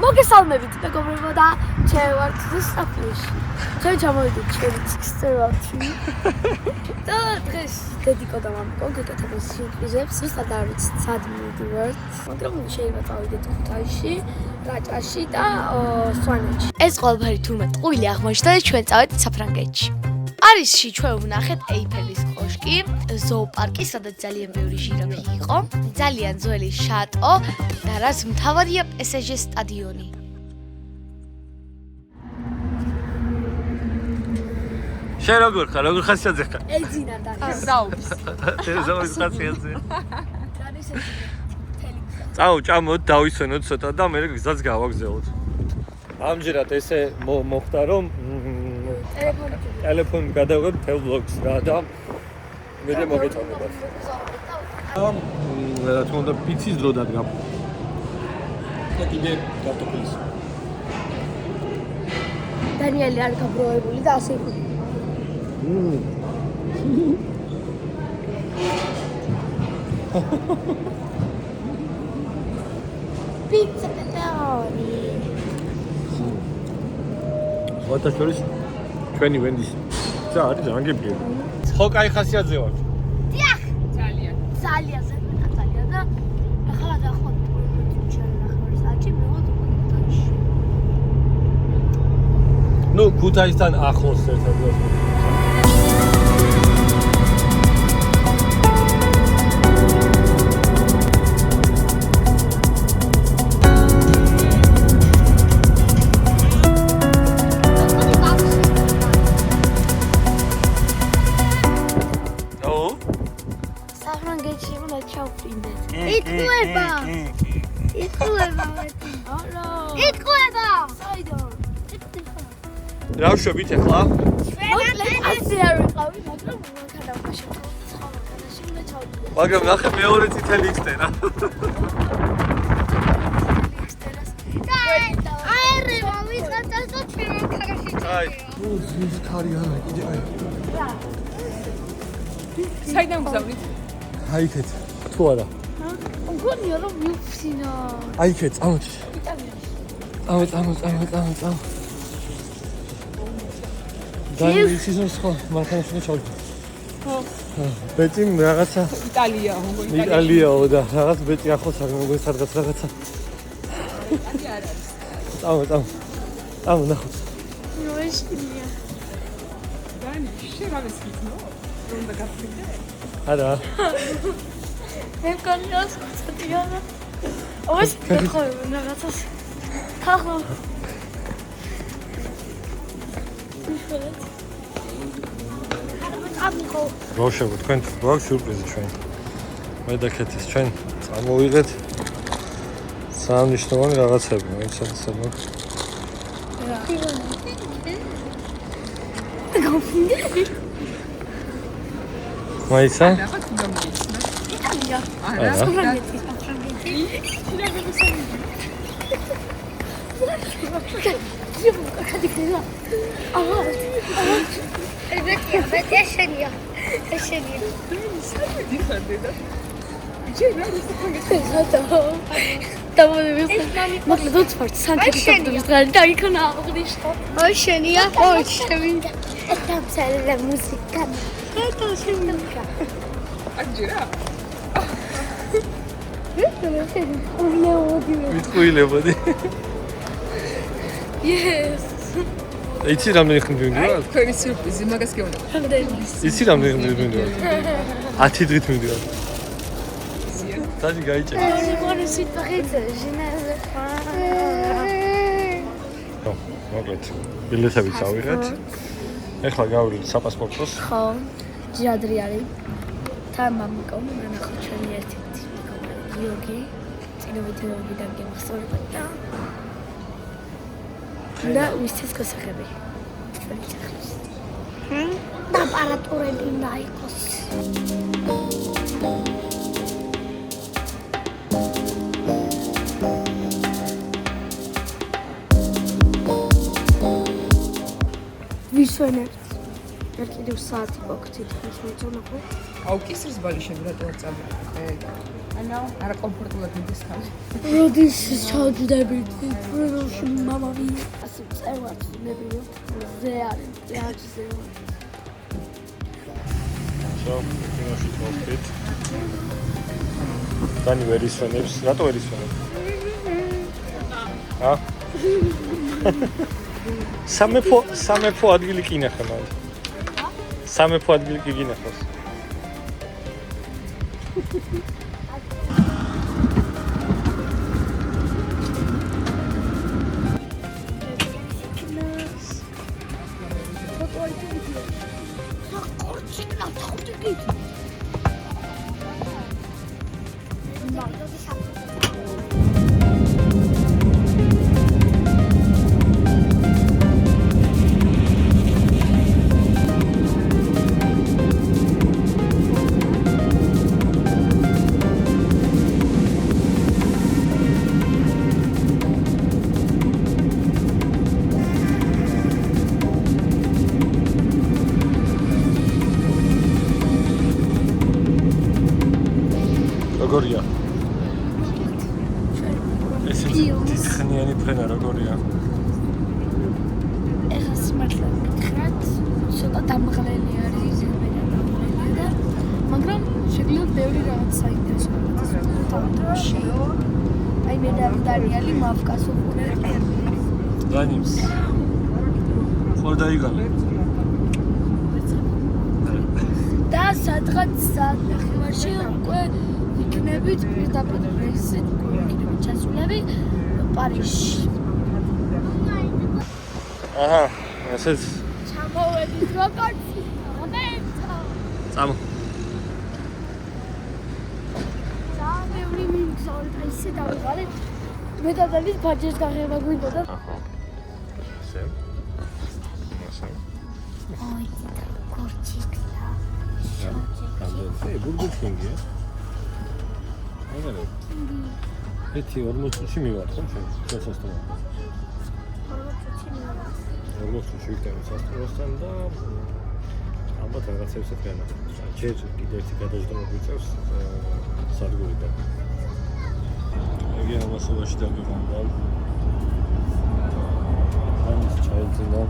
მოგესალმებით, მეგობრებო და ჩვენ ვართ ზუსტაფლში. ჩვენ ჩამოვიდით ჩვენი ციხისწვერვალში. და დღეს დედიკო და მამიკო გეკეთებენ სიურპრიზებს, ზუსტად არ ვიცით სად მივიდივართ. მაგრამ შეიძლება წავიდეთ ქუთაისში, რაჭაში და სვანეთში. ეს ყველაფერი თურმე ტყუილი აღმოჩნდა და ჩვენ წავედით საფრანგეთში. პარიზში ჩვენ ვნახეთ ეიფელის კოშკი, ზოოპარკი, სადაც ძალიან ბევრი ჟირაფი იყო, ძალიან ძველი შატო და რაც მთავარია PSG სტადიონი. შენ როგორ ხასიათზე ხარ? ეძინა და ზაობს. ზაობის ხასიათზე. წამოთ დავისვენოთ ცოტა და მე გზაც გავაგზავნოთ. ამჯერად ესე მოხდა რომ ტელეფონი გადავიღებ თელ ბლოგს რა და მე მოგეწონებათ. რა თქმა უნდა პიცის დრო დადგა. და კიდე კარტოფილის. დანიელი არ გაბროებული და ასე იყო. Pizza pepperoni. ვათა შორის ჩვენი ვენდის ცა არის ძალიან გებია. ხო კაი ხასიათზე ვარ. დიახ, ძალიან. ძალიან ძალიან და ახლა დაახლოებით 15 ჩაერახა საათი მივიღოთ ქუთაისში. ნუ ქუთაისთან ახლოს ერთადერთი. იტყუება. იტყუება. საიდან? რა ვშვებით ახლა? ასე არ ვიყავი, მაგრამ მანქანა შეწყო. მაგრამ ნახე მეორე წითელი ქსტერა. აერევა ვიღაცა და ჩვენ კარაში. აი, ზის ქარი არა, კიდე აი. საიდან გზავნით? აიქეთ. თუ არა. მგონია რომ მივფსინა. აიქეთ, წამოთ. წამოთ. დაი სიზონს ხო მანქანაში ჩავდი. ხო. ბეტი რაღაცა იტალია, იტალიაო და რაღაც ბეტი ახლოს არ მოგეს რაღაცა. იტალია არ არის. წამოთ, ნახოთ. ნოიშკია. დანი, შეგავეს გიცნო? რომ და გაფრინდე? არა. მე კონიოს ცოტიანა. ოს ხო რაღაცას. ხახო. ბავშვებო, თქვენ გვაქვს სიურპრიზი ჩვენ. მე და ქეთის ჩვენ წამოვიღეთ სამნიშნავანი რაღაცები, ვიცოდეთ. მაისა? რაღაც უნდა მოიცნა. იტალია. არა. საფრანგეთი. ეშენია. საერთოდ იხარდე და ჯერ რა ისე მაგრამ დოც სანქტ-პეტერბურგის დღარი და იქნა აღნიშნო. ოშენია, ოშენია. დამსალე მუსიკა. ეტო შენია. აჯერა. ვიტყუილებოდი. Yes. იცი რამდენი ხნით მივიდივარ? თქვენი სიურპრიზი მაგას გეუბნები. რამდენი? იცი რამდენი ხნით მივიდივარ? 10 დღით მივიდივარ. დადი გაიჭე. Je suis prête, je n'ai ხო, მოკლედ. ბილეთები წავიღეთ. ეხლა გავვრით საპასპორტოს. ხო, ჯადრი არის. თან მამიკო, ნახო ჩვენი ერთ-ერთი მეგობარი, გიორგი. წინოვიდეობიდან გემახსოვრება და მისთვის გასახები. ჩვენი სახლის. და აპარატურები უნდა იყოს. ვისვენებთ. Երկիրու սաათի բոքցիտ միջոնախո։ Աուկիսրս բալի շեգրատուար ծավալ։ Արա կոմֆորտულად միდის քալի։ Ռոդիս չաջդებით, պրոշի մամավի։ Ասում ծերված նեբիո զեարեն, զեաչզեո։ Շո, կինոշի թողքით։ Տանի վերիսվենებს, რატო վերისվენებ? Հա? სამეფო ადგილი კი ნახე მაგრამ. სამეფო ადგილი კი გინახავს. როგორია? ესე დიდხნიანი ფრენა როგორია? ეხა სიმართლე მითხრათ, ცოტა დამღლელი არის ზემოდან და მაგრამ შეგვიძლია ბევრი რაღაც საინტერესო თამაში. აი მე დავიდარიალი მავკას უყურებ. დანიმს. ხარ დაიგალე. და სადღაც საათნახევარში უკვე იქნებით პირდაპირ რეისით იქნებით ჩასულები პარიზში. აჰა, ესეც ჩამოვედით როგორც მომენტო. წამო. სამეური მინგზოლ ისე დავიღალე. მე დადალით ბაჯეს გაღება გვინდოდა. აჰა. ესე. ესე. აი და კორჩიკლა. Hey, Burger King-ი. აგერე. ეთი 40 წუთში მივარ, ხო, შესასწავლად. 40 წუთში ვიქნები სასწავლოსთან და ალბათ რაღაცებს ეთქენა. ჯერ კიდევ ერთი გადაждომა გვიწევს სადგურიდან. ეგ ამასობაში დავიღალე. ამის ჩაიძინა.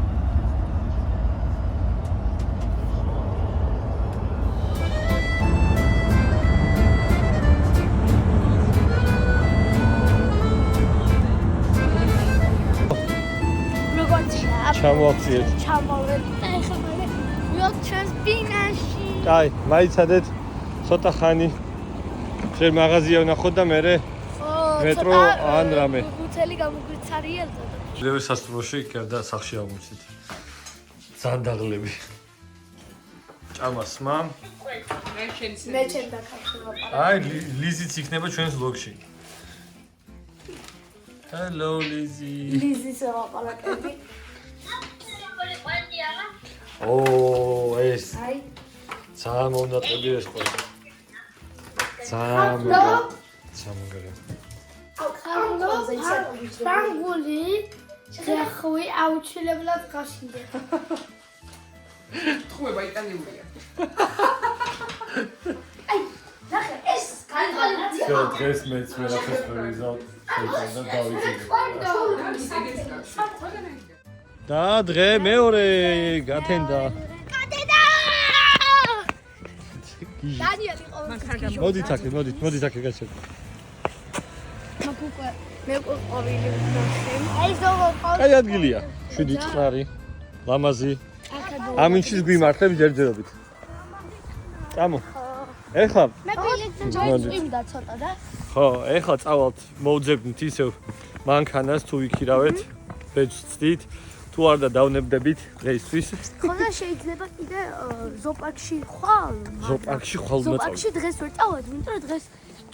ჩამოვაქციეთ. ჩამოვედით და ეხლა მე ვიოთ ჩვენს ბინაში. კაი, მაიცადეთ ცოტა ხანი. შენ მაღაზია ვნახოთ და მე მეტრო ან რამე. გუთელი გამოგვიცარიელდა. ლევი სასტუმროში კერდა სახში აღმოჩნდით. ზანდაღლები. ჭამასმა. მე ჩემ დაკავშირება. აი, ლიზიც იქნება ჩვენს ვლოგში. Hello, Lizzy. ლიზის ვაპარაკები. ო, ეს აი, სამონატები ეს ყველა. სამგრე. ფრანგული ხვი აუცილებლად გაშინდა. თხუება იტანიულია. აი, ნახე, ეს კალკულაცია. შო, დღეს მეც ვერაფერს ვერ ვიზავ. და დავიძინე. და დღე მეორე გათენდა. დანიელი ყოველთვის. მოდით აქ, მოდით აქ გაჩერდ. მოგუყვე, მე ყვავილი ვნახე. აი ზოგო ყოველ. აი ადგილია. 7 წყნარი, ლამაზი. ამინჩის გვიმართებ ჯერჯერობით. წამო. ეხლა მე ბილეთზე წვიმდა ცოტა და ხო, ეხლა წავალთ, მოვძებნით ისევ მანქანას თუ ვიქირავეთ, ბეჭდს ვცდით, თუ არ და დავნებდებით დღეისთვის. ხოდა შეიძლება კიდე ზოპარკში ხვალ. ზოპარკში ხვალ უნდა წავიდე. ზოპარკში დღეს ვერ წავედი, იმიტომ რომ დღეს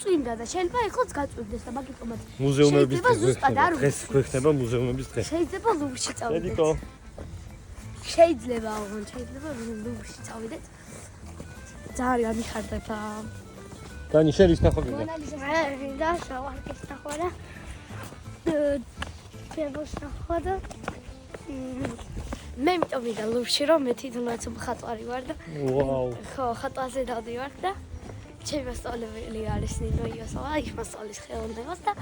წვიმდა და შეიძლება ეხლაც გაწვიმდეს და მაგით მომად. მუზეუმების შეიძლება ზუსტად არ დღეს გვექნება მუზეუმების დღე. შეიძლება ლუვრში წავიდეთ. ედიკო, შეიძლება აღონ, შეიძლება ლუვრში წავიდეთ. ძალიან გამიხარდებ. დანი შენ ის ნახო კიდე. და შავარკის ნახვა და ფერბოს ნახვა და მე იმიტომ მინდა ლუვში რომ მე თვითონაც მხატვარი ვარ და ვაუ. ხო ხატვაზე დავდივარ და ჩემი მასწავლებელი არის ნინო იოსოვა იქ მასწავლის ხელოვნებას და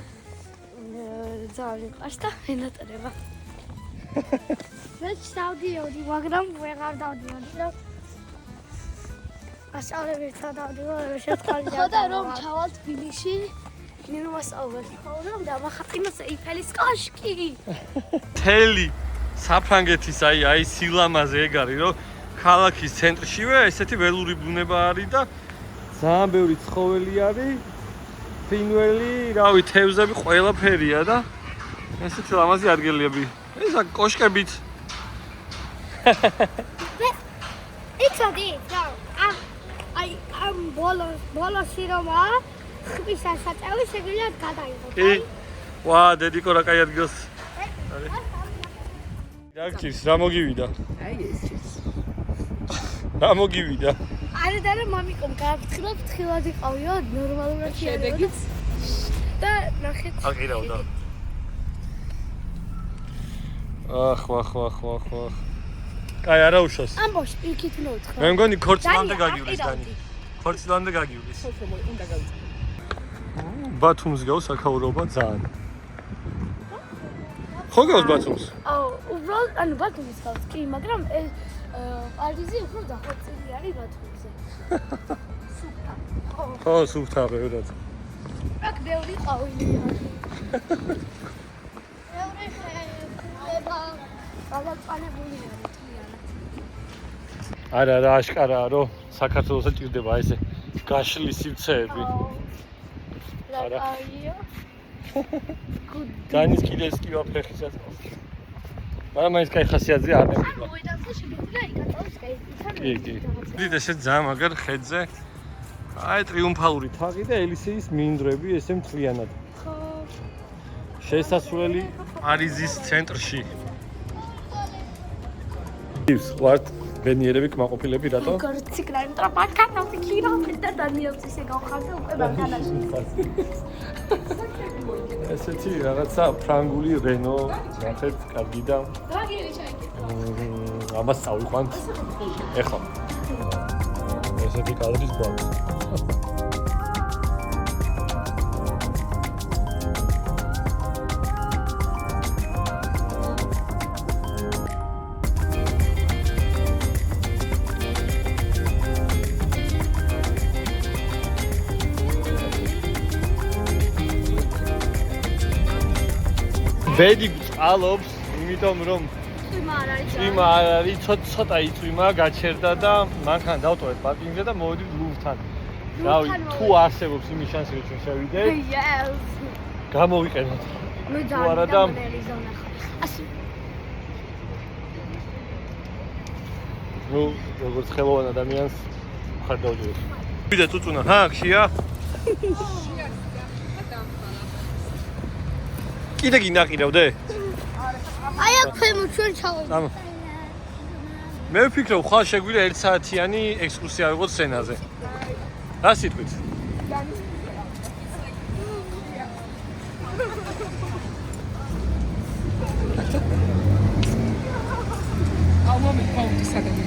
ძალიან მიყვარს და ენატრება მე დავდიოდი მაგრამ ვეღარ დავდიოდი და მასწავლებელთან დავდივარ შეწყალი ხო და რომ ჩავალ თბილისში ნინო მასწავლებელი ხოლმე და მახატიმას ეიფელის კოშკი თელი საფრანგეთის აი სილამაზე ეგ არის რომ ქალაქის ცენტრშივე ესეთი ველური ბუნება არის და ძალიან ბევრი ცხოველი არის ფრინველი, რავი, თევზები ყველაფერია და ესეთი ლამაზი ადგილებია. ეს კოშკებით იცოდი რა ამ ბოლოში რომა ხმის ასაწევი შეგვიძლია გადაიღო. კი. ვა, დედიკო რა კაი ადგილს. რა გჭირს, რა მოგივიდა? აი ეს ის. რა მოგივიდა? არა და რა მამიკომ გააფრთხილა ფრთხილად იყავიო ნორმალურად შედეგიც და ნახეთ აყირავდა. ახ. კაი არა უშავს. ამბოშ პირიქით მოუთხო. მე მგონი ქორწილამდე გაგივლის დანი. ქორწილამდე გაგივლის. უნდა გავიწე. ბათუმს გავს საქაურობა ძალიან. ხო გავს ბათუმს? აუ, უბრალოდ ანუ ბათუმის გავს კი, მაგრამ პარიზი უფრო დახოცილი არის ბათუმზე. სუფთა. ხო, სუფთა ბევრად. აქ ბევრი ყავილია. ბევრი ხება. გალაწყანებული არის თლიანად. არა, რა აშკარაა, რომ საქართველოსა ჭირდება ესე გაშლის სივრცეები. რა კაია. განის კიდეს კი ვაფრეხისაც. მაგრამ ის кай ხასიათზე არ ნებია. მოედანზე შეგიძლია იკატოს გაიწითარ. კი. დიდ ესე ძალიან მაგარ ხედზე. აი ტრიუმფალური თაღი და ელისეის მინდვრები ესე მთლიანად. ხო. შესასვლელი პარიზის ცენტრში. ის ვართ ბენიერები კმაყოფილები რატო? გორციკლარი და ბანკანოთი ქიროთი და დანიელს ისე გავხარდა უკვე ბანკანაში. ესეთი რაღაცა ფრანგული რენო, ნახეთ, კარგი და რაგირი ჩაიკეტა. ამას წავიყვანთ. ეხლა. ესეთი კადრის გვაქვს. ბედი წყალობს, იმიტომ რომ წვიმა არ არის, ცოტა იწვიმა, გაჩერდა და მანქანა დავტოვეთ პარკინგზე და მოვედით ლუვრთან. რავი, თუ არსებობს იმის შანსი რომ ჩვენ შევიდეთ, გამოვიყენოთ. მე თუ არა და ნუ როგორც ხელოვან ადამიანს ხარ დავდივარ. ვიდეთ უწუნა, ჰა, ხშია? კიდე გინაყირავდე? აი აქ ქვემო ჩვენ ჩავედი. წამო. მე ვფიქრობ, ხვალ შეგვიძლია 1 საათიანი ექსკურსია ვიღოთ სცენაზე. რა სიტყვით? ალბომი ფონდი სადამი.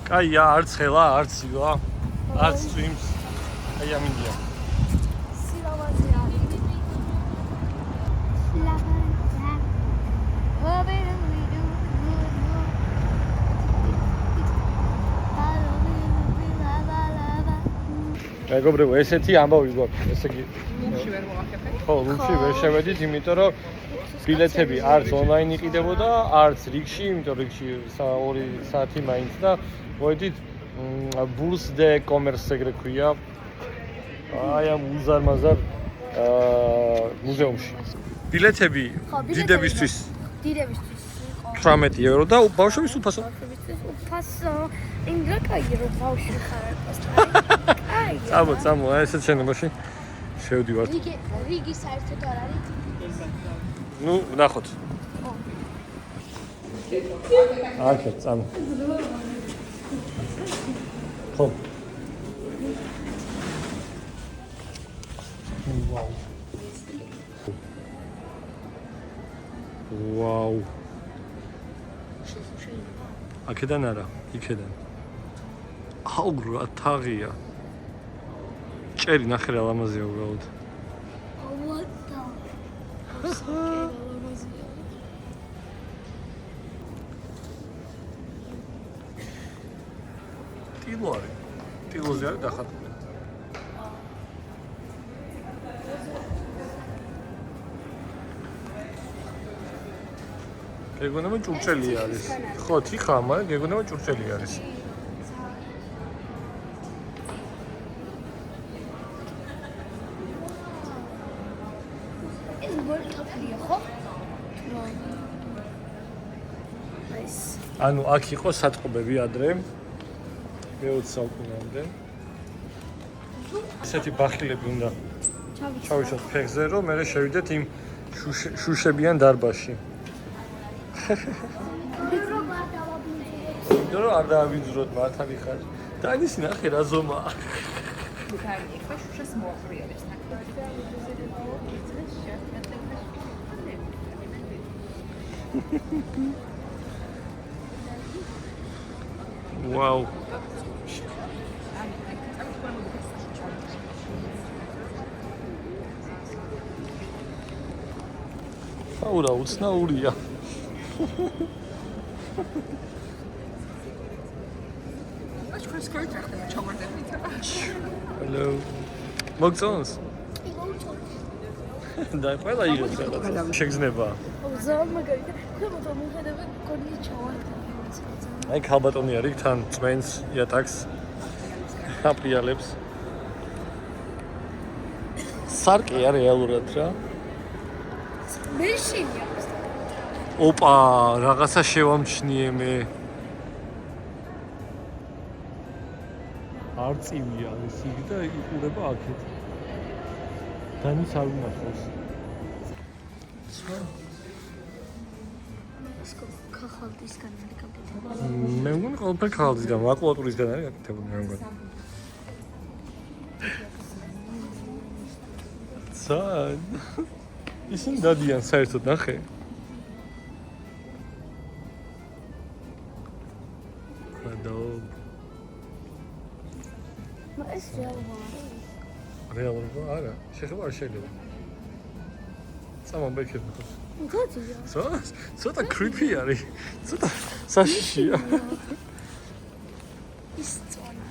კაია, არც ხელა, არც ცივა, არც წვიმს. აი ამინდია. სილავაზე არის. მეგობრებო, ესეთი ამბავი გვაქვს, ესე იგი. ლუქში ვერ მოახერხე. ხო, ლუქში ვერ შევედით, იმიტომ რომ ბილეთები არც ონლაინ იყიდებოდა, არც რიგში, იმიტომ რიგში 2 საათი მაინც და მოვედით Bourse de Commerce ეგრე ქვია. აი ამ უზარმაზარ მუზეუმში. ბილეთები დიდებისთვის 18 евро და ბავშვების უფასო. უფასო. ინგრა კაი რომ ბავშვი ხარ პასტა. წამო, აი ესეთ შენობაში შევდივართ. რიგი საერთოდ არ არის. ნუ, ნახოთ. აკე, წამო. ხო. ვაუ. აქედან არა, იქედან. აუ რა თაღია. ჭერი ნახე რა ლამაზია უბრალოდ. What the? ტილო არის. ტილოზე არის დახატული. გეგონება ჭურჭელი არის. ხო, თიხაა, მაგრამ გეგონება ჭურჭელი არის. ეს მორი თაფლია, ხო? Nice. ანუ აქ იყო საწყობები ადრე. მე-20 საუკუნემდე. ესეთი ბახილები უნდა ჩავიშოთ ფეხზე, რომ მე შევიდეთ იმ შუშებიან დარბაზში. რომ არ დაავიძროთ მართალი ხარ. და ის ნახე რა ზომაა. ბუქარი ხო შუშას მოაყრიებს ვაუ. აურა უცნაურია. Hello. მოგწონს? და ყველა იღებს რაღაც. შეგზნება. ზოგადად მაგალითად, ხომ მოხდება კონი ჩავარდა. აი ქალბატონი არის თან წვენს იატაკს. აპრიალებს. სარკეა რეალურად რა. მე შევია. ოპა, რაღაცა შევამჩნიე მე. არწივია ეს იგი და იყურება აქეთ. დანის არ უნახავს. ხალხისგან არის გაკეთებული. მე მგონი ყველაფერი ხალხისგან, მაკულატურისგან არის გაკეთებული მე მგონი. სან. ისინი დადიან საერთოდ ნახე. ეს რეალურობა არა, შეხება არ შეიძლება. სამომბექებს ნახოს. გაწია. ცოტა creepy არის. ცოტა საშიშია. ის წონა.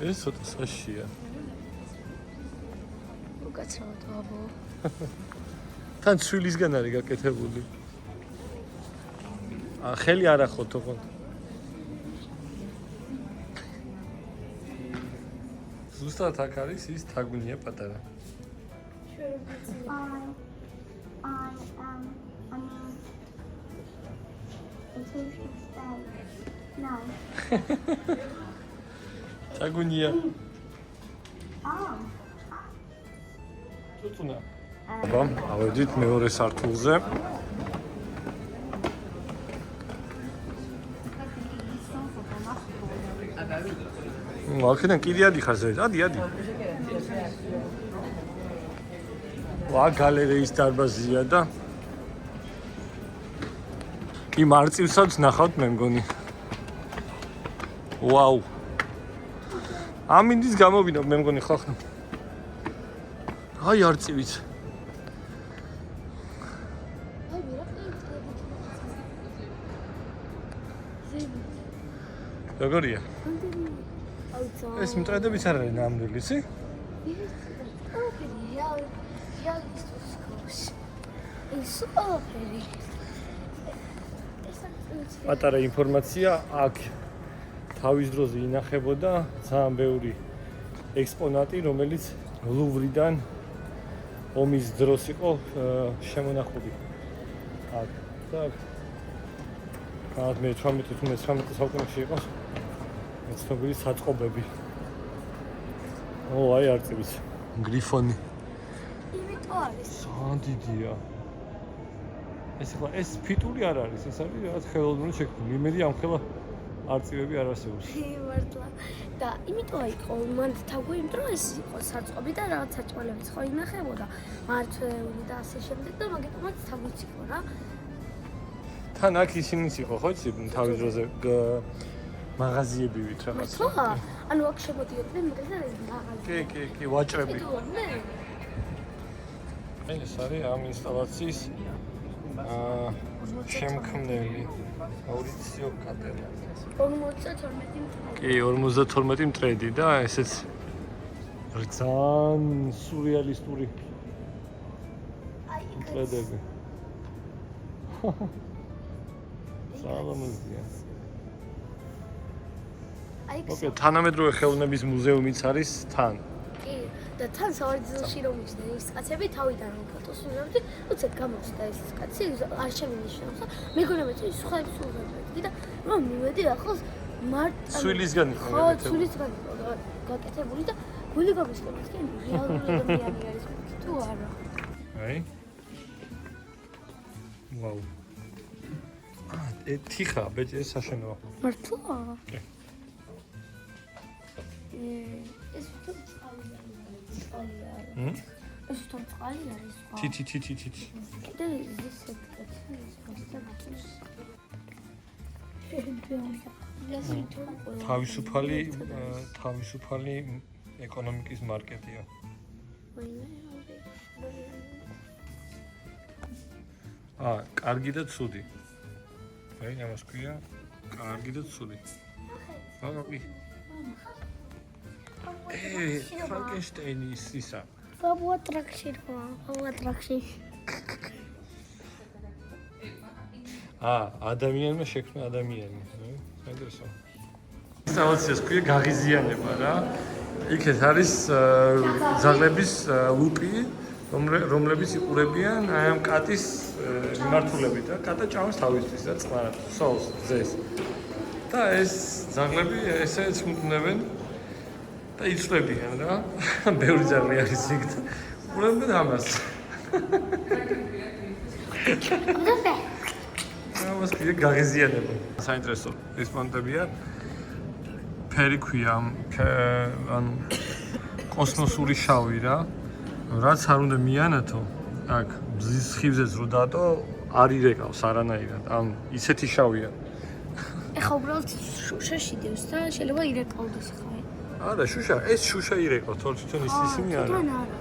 ეს ცოტა საშიშია. უკაცრავად აბო. თან ცვილისგან არის გაკეთებული. ხელი არ ახოთ თქო. ზუსტად აქ არის ის თაგვინია პატარა. თაგვინია. თუნა. აბა, ავედით მეორე სართულზე. აქედან კიდე ადიხარ ზედ. ადი. ვა გალერეის დარბაზია და კი მარწივსაც ნახავთ მე მგონი. ვაუ. ამინდის გამოვიდა მე მგონი ხახნა. აი არწივიც. როგორია? ეს მტრედებიც არ არის ნამდვილი, იცი? პატარა ინფორმაცია აქ თავის დროზე ინახებოდა ძალიან ბევრი ექსპონატი, რომელიც ლუვრიდან ომის დროს იყო შემონახული. აქ და მე 18 საუკუნეში იყო ცნობილი საწყობები. აი არწივის გრიფონი. იმიტომ არის. ძალიან დიდია. ეს ფიტური არ არის, ეს არის რაღაც ხელოვნური შექმნილი. იმედი ამ ხელა არწივები არ არსებობს. მართლა. და იმიტომ იყო მან თავი, იმიტომ რომ ეს იყო საწყობი და რაღაც საჭმელებიც ხო ინახებოდა. მართლეული და ასე შემდეგ და მაგიტომაც თავიც იყო რა. თან აქ ისინიც იყო, ხო იცი, თავის დროზე მაღაზიებივით რაღაც. მართლა? ანუ აქ შემოდიოდნენ მაგაზე მაღაზია. კი, ვაჭრები. კიდევ ეს არის ამ ინსტალაციის შემქმნელი მაურიციო კატელა. 52 კი, 52 მტრედი და ესეც ძალიან სურეალისტური მტრედები. სალამაზია. ოკეი, თანამედროვე ხელოვნების მუზეუმიც არის თან. კი, და თან სავარძელში რომ იჯდნენ ის კაცები თავიდან რომ ფოტოს უზრებდი, უცებ გამოჩნდა ეს კაცი, არ შემინიშნავს და მეგონა მეც სხვა სულები და რომ მივედი ახლა სულისგან იყო ხო, სულისგან იყო გაკეთებული და გული გამისკენეს კი რეალური ადამიანი არის თუ არა. აი. ვაუ. ეთიხა, ბეჭე საშენოა. მართლა? კი. ეს თუ წყალია. ეს თუ წყალი არის სხვა. თი. კიდე ის ეს თავისუფალი ეკონომიკის მარკეტია. კარგი და ცუდი. აი, ამას ქვია კარგი და ცუდი. ბაბაკი. ფრანკენშტეინის ისა. ბაბუ ატრაქცია. ადამიანმა შექმნა ადამიანი. საინტერესო. ინსტალაციას ქვია გაღიზიანება რა. იქეთ არის ძაღლების ლუპი, რომლებიც იყურებიან აი ამ კატის მიმართულებით და კატა ჭამს თავისთვის და წყარად, სოლს, ძეს. და ეს ძაღლები ესე ეცმუდნენ და იწვევიან რა. ბევრი ძაღლი არის იქ და უყურებენ ამას. ამას ქვია გაღიზიანება. საინტერესო ესპონტებია. ფერი ქვია ან კოსმოსური შავი რა. რაც არ უნდა მიანათო, აქ ბზის ხივზეც რო დატო, არ ირეკავს არანაირად. ან ისეთი შავია. ეხა უბრალოდ შუში დევს და შეიძლება ირეკავდეს ხა. არა, შუშა, ეს შუშა ირეკავს, თვითონ ისინი არა. თვითონ არა.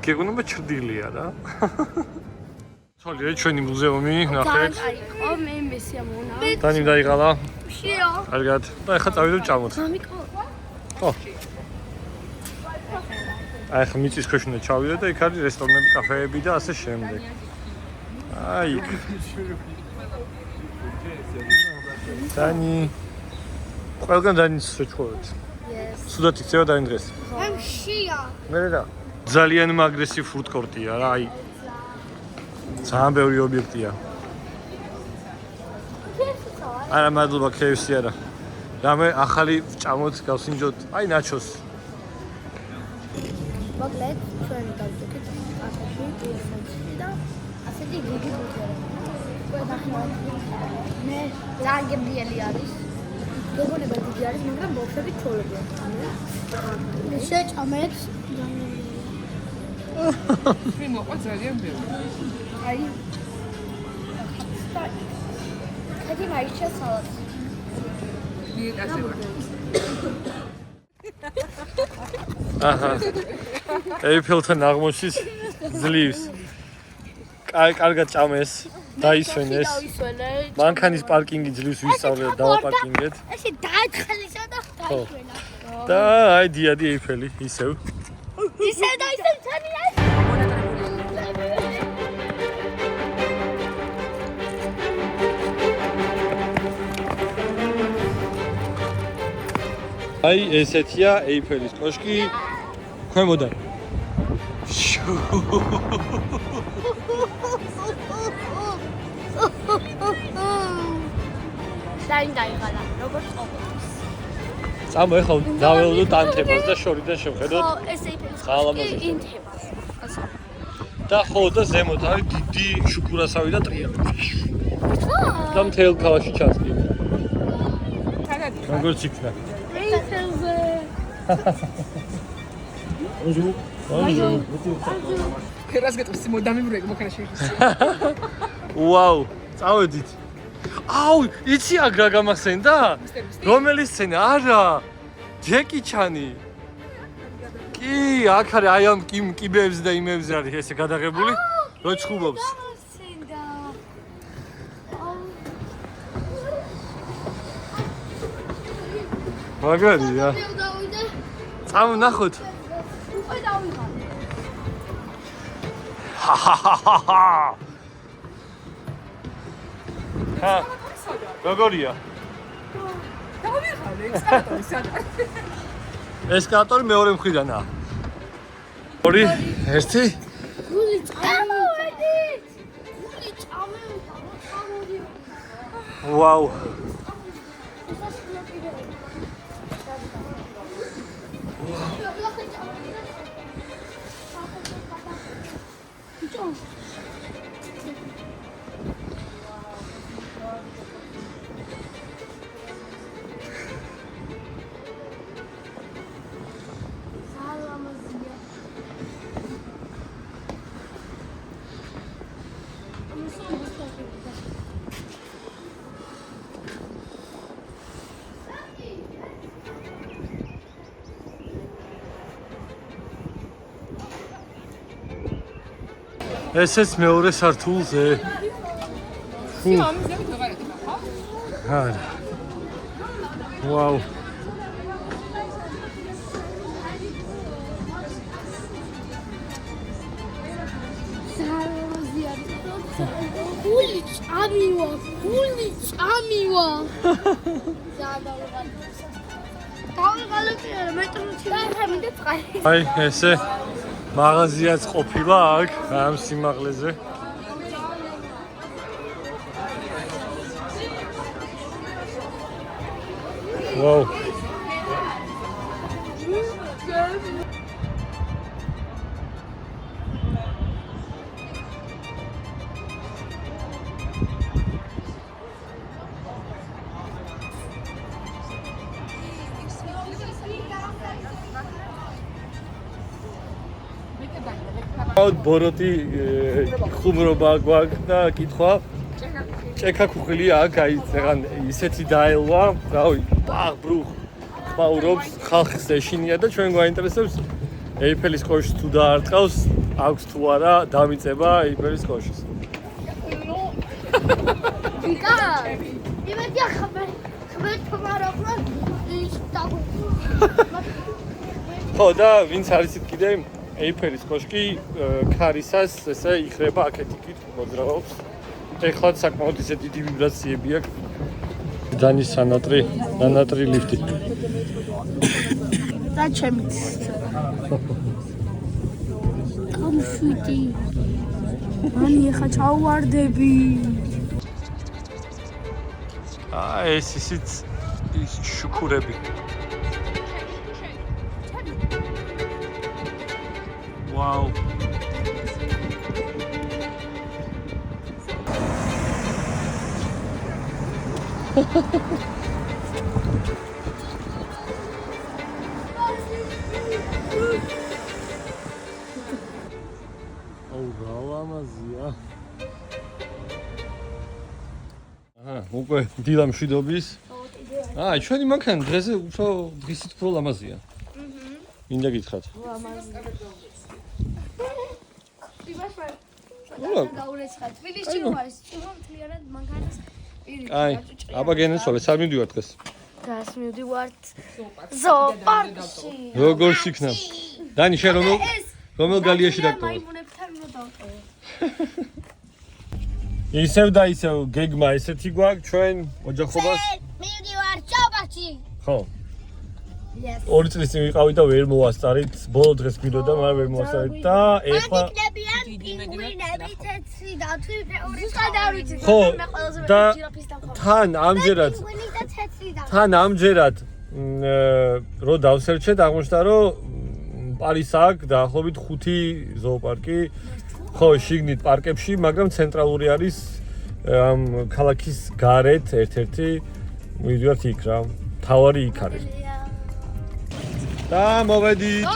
გეგონება ჩრდილია რა. თოლი ჩვენი მუზეუმი ნახეთ. აიყო მე მესიამონა. დანი დაიღალა. შიო. კარგად. და ეხლა წავიდეთ ჭამოთ. მამიკო. ხო. აი ხა მიწის ქვეშ უნდა ჩავიდე და იქ არის რესტორნები, კაფეები და ასე შემდეგ. აი. დანი. ყველგან დანის შეჩქორეთ. სუდად იქცევა დანი დღეს. მე შია. მე რა. ძალიან მაგრესი ფუდ კორტია რა, აი. ძალიან ბევრი ობიექტია. არა, მადლობა KFC არა. რამე ახალი ჭამოთ, გავსინჯოთ, აი ნაჩოს. მოკლედ, ჩვენი გავწუქით კაფეში, ტელეფონში და ასეთი გიგი ბუთერები. მე ძალიან გემრიელი არის. გეგონება დიდი არის, მაგრამ ბოქსები ჩოლებია. მე შეჭამეთ. მე მოყვა ძალიან ბევრი. აი. კადი მაიშა სალატი. დიეტაზე ვარ. აჰა. ეიფელთან აღმოჩის ძლივს. კარგად ჭამეს, დაისვენეს. მანქანის პარკინგი ძლივს ვისწავლეთ, დავაპარკინგეთ. ესე დაათხალისა და დაიშვენა. და აი დიადი ეიფელი, ისევ. ისე და ისე თანია. აი ესეთია ეიფელის კოშკი. ქვემოდან. დაიღალა, როგორც ყოფილს. წამო ეხლა დაველოდოთ ანთებას და შორიდან შევხედოთ. ხო, ეს ეიფელის სალამაზია. კოშკი ინთებას. ასე. და ხო და ზემოთ არის დიდი შუქურასავი და ტრიალები. ხო. და მთელ ქალაქში ჩასწია. როგორც იქნა. ეითელზე. Bonjour. ფერას გეტყვი მოდამიბრეგ მოქნა შეიძლება. ვაუ, წავედით. აუ, იცი აგრა გამახსენდა? რომელი სცენა? არა. ჯეკი ჩანი. კი, აქ არის აი ამ კიბეებზე და იმებზე არის ესე გადაღებული, რო ჩხუბობს. გამოსცინდა. მაგარია. დავიდე. წამნახოთ. უკვე დავიღალე. ჰა. როგორია? დავიღალე ექსკავატორი სადა. ესკალატორი მეორე მხრიდანაა. ორი, ერთი. გული წამოვედით. გული წამოვედით. ვაუ. ესეც მეორე სართულზე. ამის ზემოთ ვეღარ ეკითხა, ხო? არა. ვაუ. გული წამივა, გული წამივა. დავიღალე მეტროში და წყალი. აი, ესე მაღაზიაც ყოფილა აქ ამ სიმაღლეზე. ვაუ. ბოროტი ხუმრობა გვაქვს და კითხვა ჭექა ქუხილია აქ აი ზეგან ისეთი დაელვა რავი ბაღ-ბრუხ ხმაურობს ხალხს ეშინია და ჩვენ გვაინტერესებს ეიფელის კოშკს თუ დაარტყავს აქვს თუ არა დამიწება ეიფელის კოშკს ვიკა იმედი ხმარ თვარობ ის დაგო ხო და ვინც არის itt კიდე ეიფელის კოშკი ქარისას ესე იხრება აქეთ იქით მოძრაობს ეხლა საკმაოდ ისე დიდი ვიბრაციები აქვს დანის სანატრი ლიფტი და ჩემიც გამშვიდი მანი ახლა ჩავვარდები ეს ისიც ის შუქურები ვაუ ლამაზია უკვე დილა მშვიდობის ჩვენი მანქანა დღეზე უფრო დღისით უფრო ლამაზია მინდა გითხრათ გაურეცხა თბილისში ვარ მთლიანად მანქანას აი აბა გენესვალე სად მივდივარ დღეს დღეს მივდივართ ზოოპარკში როგორ შიქნა დანი შენ რომელ გალიაში დაგტოვე მაიმუნებთან უნდა დავტოვო ისევ და ისევ გეგმა ესეთი გვაქვს ჩვენ ოჯახობას მივდივარ ზოოპარკში ხო ორი წლის წინ ვიყავით და ვერ მოვასწარით ბოლო დღეს გვიდოდა მაგრამ ვერ მოვასწარით და ეხლა პინგვინები თეთრი და თვითონ ზუსტად არ ვიცი ხო მე ყველაზე და მეტი ჯირაფის დამხმარე თან ამჯერად რო დავსერჩეთ აღმოჩნდა რომ პარიზს აქვს დაახლოებით 5 ზოოპარკი ხო შიგნით პარკებში მაგრამ ცენტრალური არის ამ ქალაქის გარეთ ერთ-ერთი მივიდივართ იქ რა თავარი იქ არის. და მოვედით.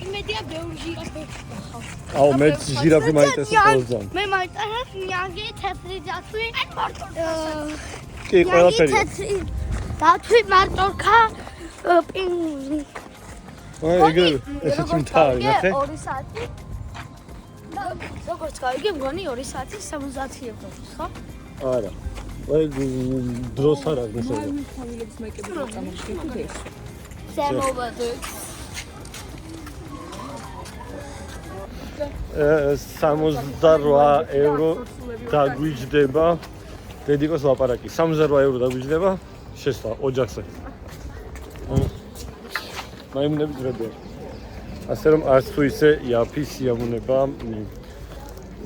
იმედია ბევრი ჟირაფი. აუ მე ჟირაფი მაინტერესებს ყველგან. მე მაინტერესებს ნიანგი თეთრი დათვი. კი ყველაფერი. დათვი მარტორქა პინგვინი. აი ეგრევე ესეც მთავარი ნახე. 2 საათი. როგორც გავიგე მგონი 2 საათი 70 ევროა, ხო? არა. აი დროს არ აქვს მოსავალ. ფამილების მაიკები წამოშეკიდეს. ზემოვედი. 68 ევრო დაგვიჯდება. დედიკოს ლაპარაკი 68 ევრო დაგვიჯდება შესვლა ოჯახზე. მაიმუნები ძრებია. ასე რომ არც თუ ისე იაფი სიამონება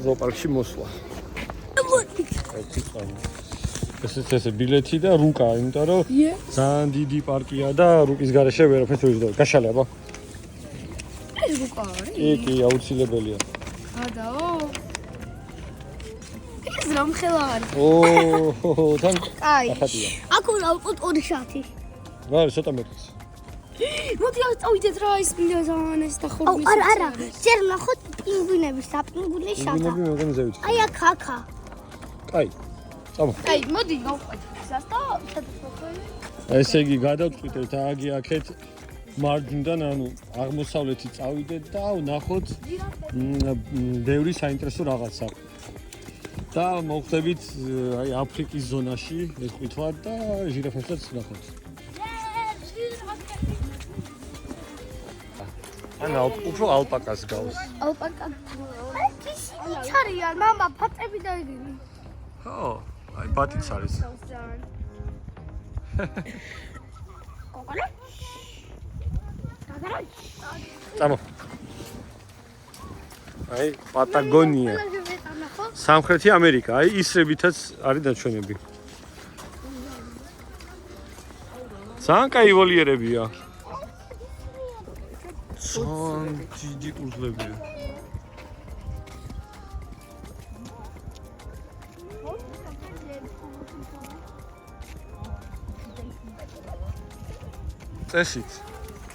ზოოპარკში მოსვლა. ეს ბილეთი და რუკა, იმიტომ რომ ძალიან დიდი პარკია და რუკის გარეშე ვერაფერს ვერ ვიძებ. გაშალება. ეს რუკა არის? კი, აუცილებელია. გადაო. ეს რომ ხელარი. თან აი. ახატია. აქ ვიყავ 2 საათი. ვარ, ცოტა მეტიც. მოდი ავიდეთ რა ის მილიონეს და ხორბლის. არა, ჯერ ნახოთ პინგვინების და პინგვინის შათა. პინგვინები მეგონი ზევით. აი აქ აქა. კაი. წამო. აი, მოდი გავყვეთ ისას და სადაც ესე იგი გადავწყვიტეთ აგი აქეთ მარჯვნიდან, ანუ აღმოსავლეთით წავიდეთ და ვნახოთ ბევრი საინტერესო რაღაცა. და მოვხდებით აი აფრიკის ზონაში, ეს ყვითვად და ჟირაფებსაც ვნახოთ. ანა უფრო ალპაკას გავს. ალპაკა. აი, ჩარია, მამა ფატები დაიგინი. ხო, აი ბატიც არის. კოკოლა? კაკარა? წამო. აი პატაგონია. სამხრეთი ამერიკა, აი ისრებითაც არის დაჩვენები. ძალიან კაი ვოლიერებია. ძალიან დიდი კუზლებია. წესით.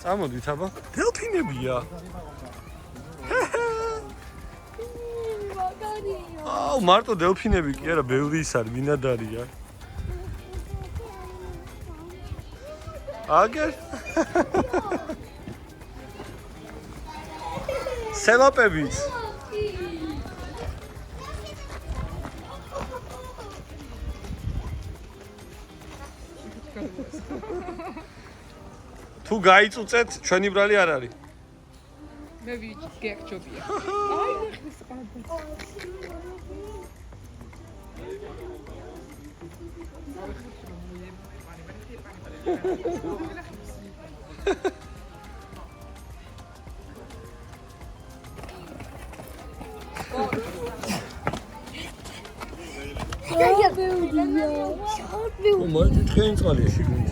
წამოდით აბა. დელფინებია. აუ მარტო დელფინები კი არა, ბევრი ის არის, მინადარია. აგერ? სელაპებიც. თუ გაიწუწეთ, ჩვენი ბრალი არ არის. მე ვიცი, გექჩობია. აი, ნახეს ყადა. მოდი თქვენ წყალია შიგნით.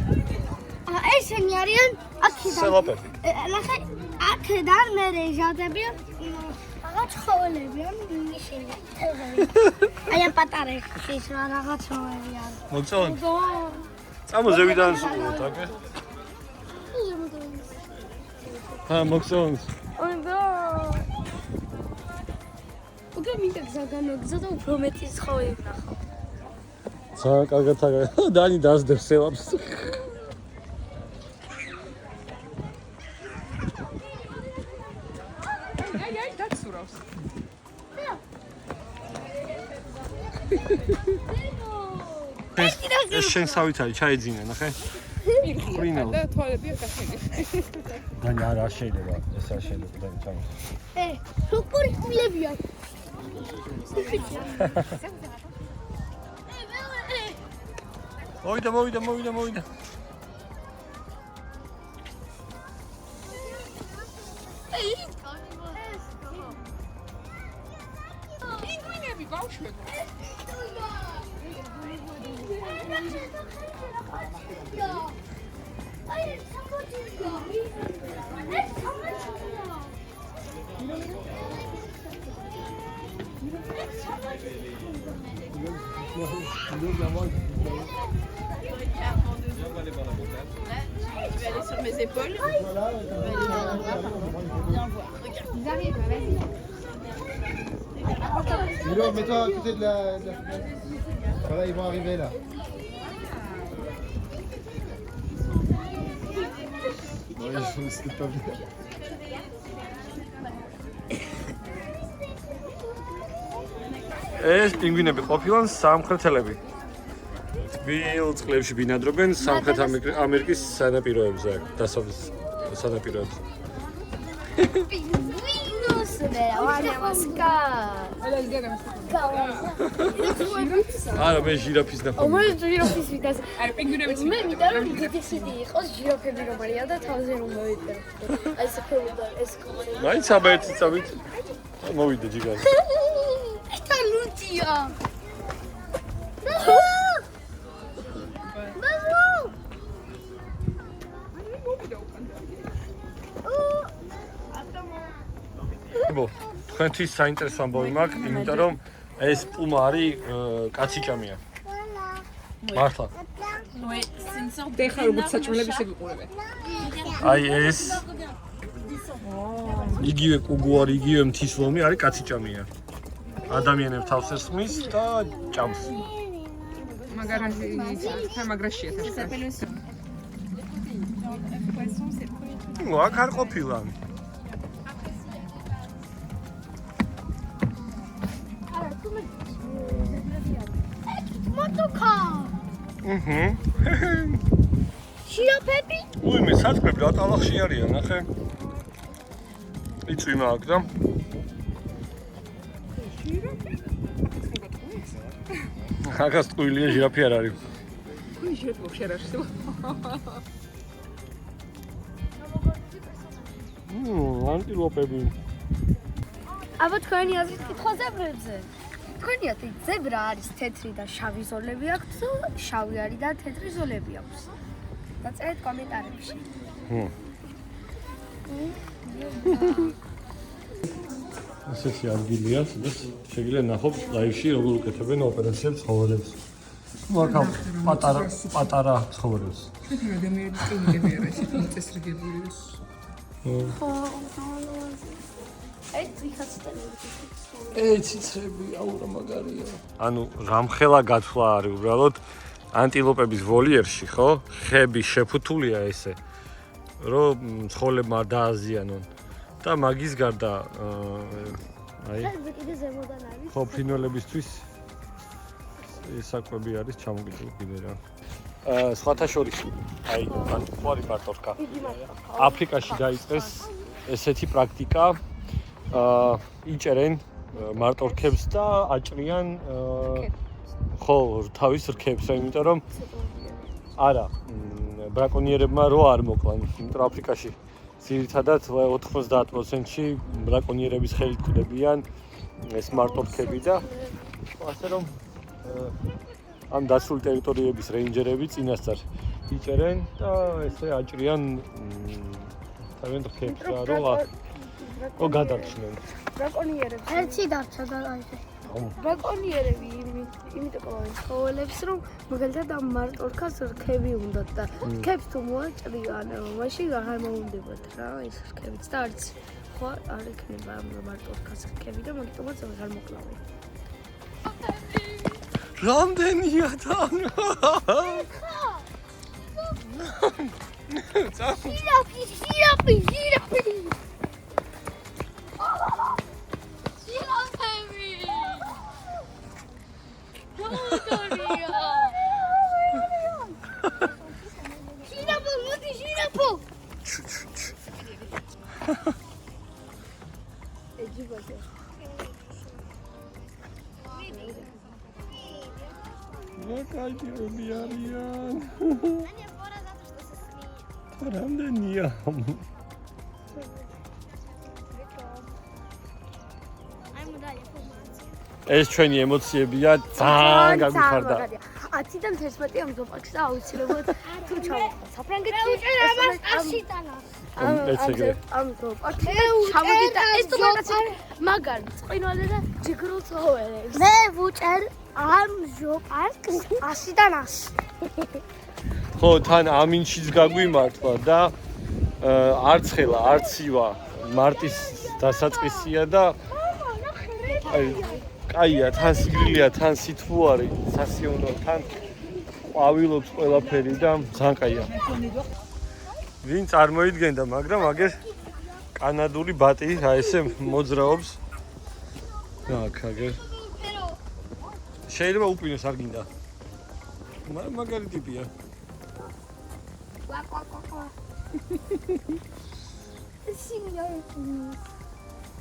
ესენი არიან აქედან. სელაპები. ნახე, აქედან მე ჟადები რაღაც ცხოველებიან ნიშნები. აი ამ პატარებში რაღაც ცხოველები არის. მოგწონთ? წამო ზევიდან სულოთ, აკე? ჰა, მოგწონთ? ოი და. უკვე მინდა გზაგანოგზა და უფრო მეტი ცხოველები ნახო. ძალიან კარგად აგა. დანი დასდებს სელაპს. აი, დაცურავს. ეს შენ სავით არის, ჩაიძინა, ნახე. ხრინავს. და თვალებია გახენი. დანი არ შეიძლება, ეს არ შეიძლება დანი ჩამო. როგორი ხმლებია? მოვიდა. პინგვინები ბავშვები. აი, სამოწია. ეს სამოწია. vais aller sur mes épaules. Je vais aller bien voir. Regarde. Ils arrivent, vas-y. Milo, mets-toi à côté de la fenêtre. Voilà, ils vont arriver là. Ouais, c'est pas bien. ეს პინგვინები ყოფილან სამხრეთელები. თბილ წყლებში ბინადრობენ სამხრეთ ამერიკის სანაპიროებზე, დასავლეთ სანაპიროებზე. Pingüinos de la Madagascar. არა, მე ჟირაფის ნახო. Όμως ჟირაფის ვიტას. აი პინგვინებიც მე მინდა რომ დიდიხიდი იყოს ჟირაფები რომ არია და თავზე რომ მოვიდა. აი ეს ფეროდა ეს კოლე. მაინც აბერტი წავით. მოვიდა ჯიგარი. Esta Lucia. ბო, თქვენთვის საინტერესო ამბავი მაქვს, იმიტომ რომ ეს პუმა არის კაციჭამია. მართლა. Oui, c'est une sorte დე ხარ როგორც საჭმელები შეგიყურებენ. აი ეს იგივე კუგუარი, იგივე მთის ლომი არის კაციჭამია. ადამიანებს თავს ესხმის და ჭამს. მაგრაშია თაშკა. ნუ აქ არ ყოფილა. Motocar. ჟირაფები? უიმე საწყები რა ტალახში არიან, ნახე. იწვიმა აქ და აქაც ტყუილია, ჟირაფი არ არის. ჟირაფი ვაფშე არ არის. ანტილოპები. აბა თქვენი აზრით კითხვა ზებრებზე. თქვენი აზრით ზებრა არის თეთრი და შავი ზოლები აქვს თუ შავი არის და თეთრი ზოლები აქვს? დაწერეთ კომენტარებში. ასეთი ადგილია, სადაც შეგიძლია ნახოთ ლაივში როგორ უკეთებენ ოპერაციებს ცხოველებს. მაგალ პატარა ცხოველებს. ადამიანის კლინიკები არა ისეთი მოწესრიგებული. აი ციხაცდანები. ეციცები აურა მაგარია. ანუ რამხელა გათვლა არის უბრალოდ ანტილოპების ვოლიერში, ხო? ხები შეფუთულია ესე, რომ ცხოველებმა არ დააზიანონ. და მაგის გარდა აი კიდე ზემოდან არის. ხო, ფრინველებისთვის ეს საკვები არის ჩამოგიჭრილი კიდე რა. სხვათა შორის აი ხوارი მარტორკა. აფრიკაში დაიწყეს ესეთი პრაქტიკა. იჭერენ მარტორქებს და აჭრიან ხო, თავის რქებს, იმიტომ რომ არა, ბრაკონიერებმა რო არ მოკლან, იმიტომ რომ აფრიკაში ძირითადად 90%-ში ბრაკონიერების ხელით კვდებიან ეს მარტორქები და ასე რომ ამ დაცული ტერიტორიების რეინჯერები წინასწარ იჭერენ და ესე აჭრიან თავენ რქებს რო გადარჩნენ. ბრაკონიერები. ერთი დარჩა და აი ეს. ბრაკონიერები იმიტომ რომ ცხოველებს რომ მაგალითად ამ მარტორქას რქები უნდათ და რქებს თუ მოაჭრიან, მაშინ აღარ მოუნდებათ რა ეს რქებიც და არც ხო არ ექნება ამ მარტორქას რქები და მაგიტომაც აღარ მოკლავენ. რამდენია და ჟირაფი. კაჭირები არიან. რამდენია? ეს ჩვენი ემოციებია ძალიან გამიხარდა. 10-დან 11 ამ ზოპაკს და აუცილებლად თუ ჩავყავ საფრანგეთში ამ ზოპაკს ჩავდით და ეს თუმცა მაგარ წვინვალე და ჯიგრულ ცხოველებს მე ვუჭერ ამ ზოპაკს 100-დან 100 ხო, თან ამინჩიც გაგვიმართლა და არც ხელა, არც ივა მარტის დასაწყისია და კაია, თან სიგრილია, თან სითბოარი, სასიამოვნო, თან ყვავილობს ყველაფერი და ძალიან კაია. ვინ წარმოიდგენდა, მაგრამ აგერ კანადური ბატი რა ესე მოძრაობს. აქ აგერ. შეიძლება უპინოს არ გინდა. მაგარი ტიპია.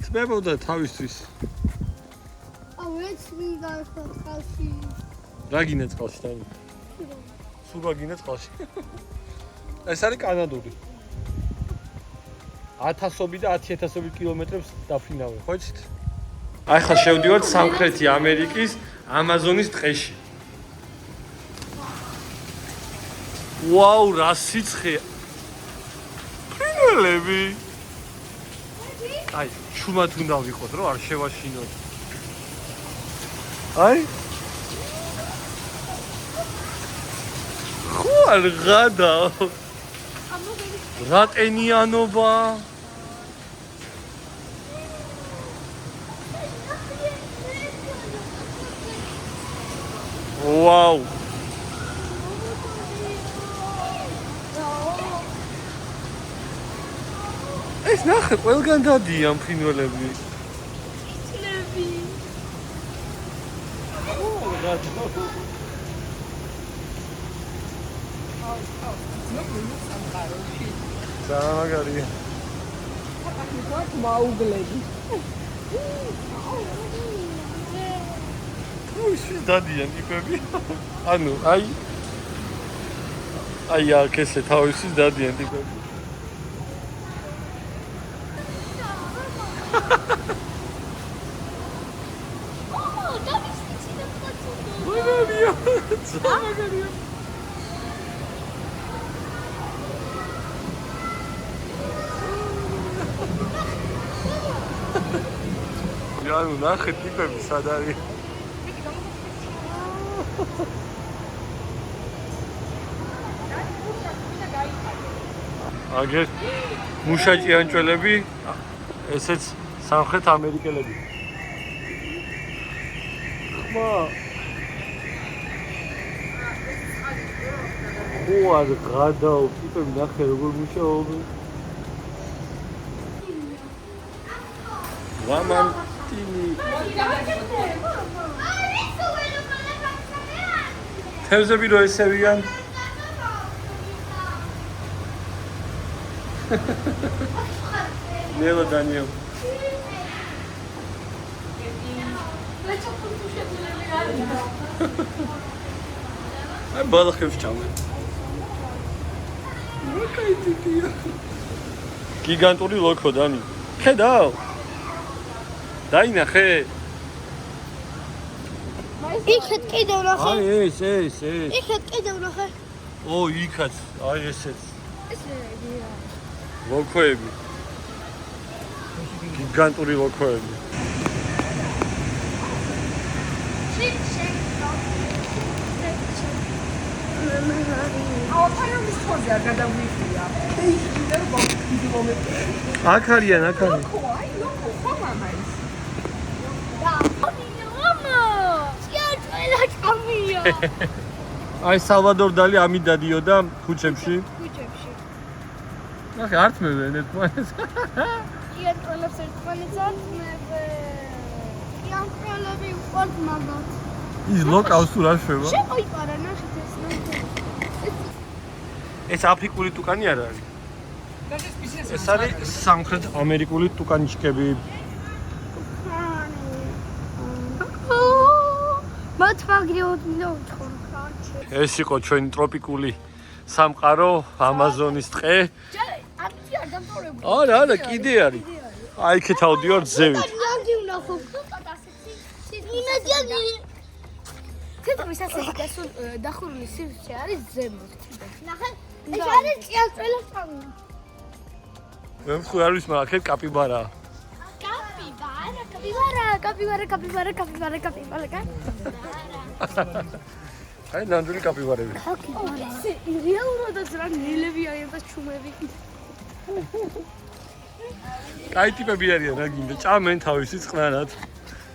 თმებოდა თავისთვის. რა გინდა წყალში და? სულ რა გინდა წყალში? ეს არის კანადური. 1000-ობი და 10000-ობი კილომეტრებს დაფრინავენ, ხო იცით? აი ხა შევდივართ სამხრეთი ამერიკის ამაზონის ტყეში. ვაუ, რა სიცხეა. ფრინველები. აი, ჩუმად უნდა ვიყოთ, რომ არ შევაშინოთ. აი. ხო, არ ღადა. რატენიანობა. ვაუ. ეს ნახე, ყველგან დადიან ფრინველები. წლები ძალიან მაგარია. მაუგლები. უშ დადიან ტიპები. ანუ აი აქ ესე თავისის დადიან ტიპები. მაგარია. ძალიან მაგარია. ანუ ნახე ტიპები სად არის. აგერ მუშაჭიანჭველები, ესეც სამხრეთ ამერიკელები. ხმა. ხო არ ღადაო, ტიპები ნახე როგორ მუშაობენ. ლამანტინი. თევზები რო ესევიან. ნელა დანიელ. აი ბალახებს ჩავე. რა კაი ტიპია. გიგანტური ლოქო დანი. ხედავ. დაინახე. იქეთ კიდევ ნახე აი ეს. იქეთ კიდევ ნახე ო იქაც, აი ესეც. ეს რეგია ლოქოები. გიგანტური ლოქოები. აუპაიომის ხოზე არ გადაგვიხია. და დიდი მომენტი. აქ არიან, აქ არის. ხო, აი ლოქო, ხო მამა ის. აი სალვადორ დალი ამით დადიოდა ქუჩებში. ნახე არ თმევენ ერთმანეთს. იენ ყველებს ერთმანეთს მე იენ ყველები უყურთ მაგათ ის ლოკავს თუ რა შვება? შემოიპარა ნახეთ ეს ეს აფრიკული ტუკანი არ არის. ეს არის სამხრეთ ამერიკული ტუკანჩიკები. ეს იყო ჩვენი ტროპიკული სამყარო, ამაზონის ტყე. არა, კიდე არის. აი იქეთ ავდივართ ზევით. თეთრი სასეთი დახურული სივრცე არის ზემოთ. ნახე, ეს არის ჭიათველი სამი. მე მხოლოდ არ ვიცი, მაგრამ აქეთ კაპიბარაა. კაპიბარა. აი, ნამდვილი კაპიბარები. რეალურადაც რა ნელები არიან და ჩუმები. კაი ტიპები არიან რა გინდა, ჭამენ თავისი წყნარად.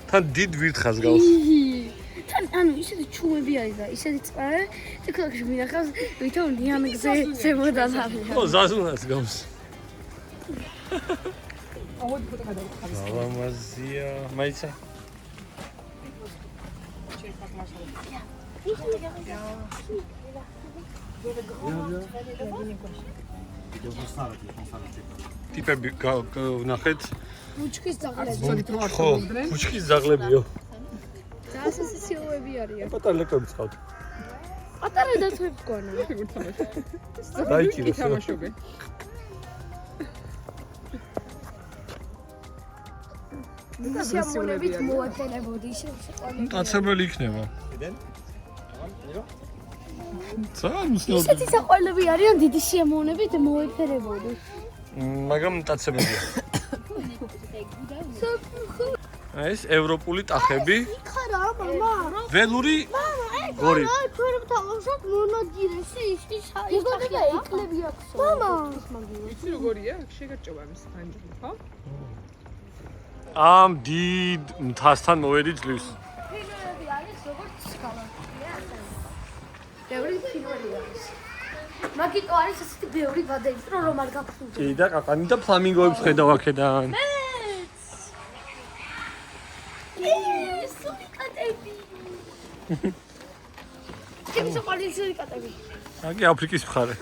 თან დიდ ვირთხას გავს. თან ანუ ისეთი ჩუმები არის და ისეთი წყარე, TikTok-ში მინახავს, ვითომ ნიანგზე ზემოდან არის. ო, ზაზუნას გავს. აუდი ფოტო გადავიხადე. ალამაზია, მაიცა. ტიპები ვნახეთ. ბუჩქის ძაღლები. ხო, ბუჩქის ძაღლებიო. დასასიოვები არიან. პატარა ლეკვები წყავთ. პატარა დათვები გქონა. დაიჭიროს. თამაშობენ. სიამოვნებით მოატენებოდი შეყვანილი. კაცებელი იქნება. ძალიან მსნელია. ისეთი საყვარლები არიან დიდი სიამოვნებით მოეფერებოდი. მაგრამ მტაცებელია. ეს ევროპული ტახები. ხარა მამა. ველური გორი. ჩვენ ვთავაზობთ მონადირესი ის იგონება ეკლები აქვს. მამა. იცი როგორია? შეგარჭობა მის ფანჯი, ხო? ამ დიდ მთასთან მოვედი ძლივს. ფილმები არის როგორც გალაქტია ასე. ბევრი ფილმები არის. მაგიტო არის ასეთი ბევრი გადაიწრო რომ არ გაფრთხილდება. კი და კაკანი და ფლამინგოებს ხედავ აქედან. სულიკატები. ჩემს ყოველი სულიკატები. აგი აფრიკის მხარე.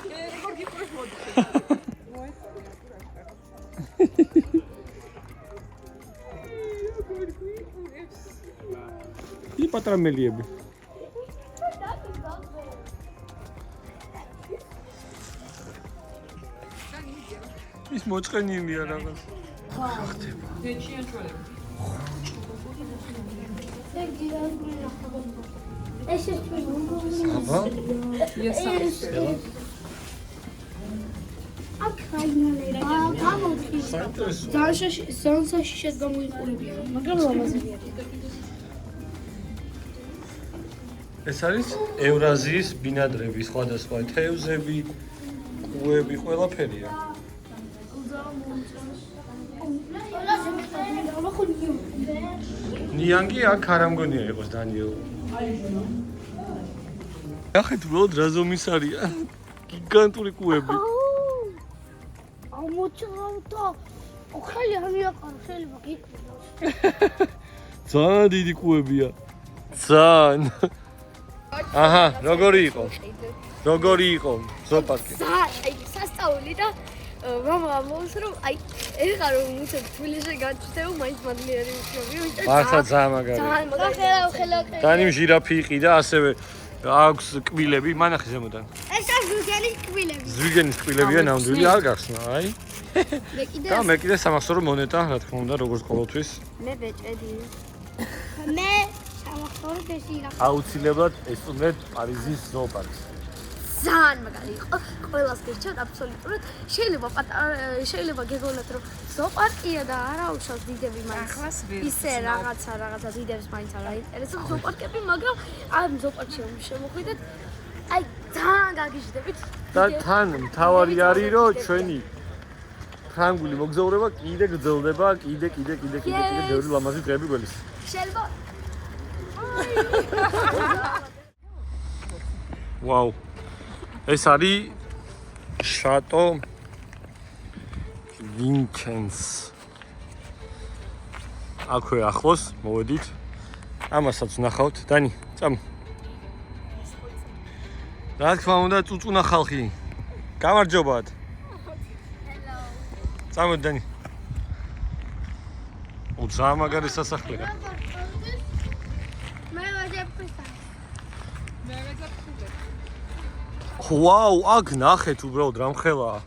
ი პატარა მელიები. ის მოწყენილია რაღაც. დეჩიან ჩვენები. ეს ის აბა, აქ რაიმონება გამოდის. ზანსაში შედგამოიყურებიან, მაგრამ ლამაზები არიან. ეს არის ევრაზიის ბინადრები, სხვადასხვა თევზები, კუები, ყველაფერია. ნიანგი აქ არ ამგონია იყოს დანიელ. ახეთ უბრალოდ რა ზომის არიან? გიგანტური კუები. ამოჭრავდა. ოხალი არ მიაყარა, შეიძლება გიკვიროს. ძალიან დიდი კუებია. ძალიან. აჰა, როგორი იყო? როგორი იყო ზოოპარკი? აი, სასწაული და მამა ამბობს რომ აი ეხლა რომ მუსე თბილისში გაჩნდება მაინც მადლიერი ვიქნები მართლა ძალიან მაგარი. ძალიან მაგარი. ხელა. დანიმ ჟირაფი იყიდა, ასევე აქვს კბილები, მანახი ზემოდან. ეს არის ზუგენის კბილები. ზვიგენის კბილებია ნამდვილი არ გახსნა, აი. მე კიდე და მე კიდე სამახსოვრო მონეტა, რა თქმა უნდა, როგორც ყოველთვის. მე ბეჭედი. მე სამახსოვრო დეში რა. აუცილებლად ეს უნდა პარიზის ზოოპარკი. ძალიან მაგარი იყო. ყველას გირჩევთ აბსოლუტურად. შეიძლება გეგონათ რომ ზოოპარკია და არა უშავს დიდები მაინც. ისე რაღაცა დიდებს მაინც არ აინტერესებს ზოოპარკები, მაგრამ ამ ზოოპარკში რომ შემოხვიდეთ, აი ძალიან გაგიჟდებით. და თან მთავარი არის რომ ჩვენი ფრანგული მოგზაურობა კიდე გრძელდება, კიდე ბევრი ლამაზი დღეები გველის. შეიძლება ვაუ. ეს არის შატო ვინჩენს. აქვე ახლოს, მოვედით. ამასაც ვნახავთ, დანი, წამო. რა თქმა უნდა, წუწუნა ხალხი. გამარჯობათ. წამოდი დანი. ძალიან მაგარი სასახლეა. მე ვაჟებსა. ვაუ, აქ ნახეთ უბრალოდ რამხელაა.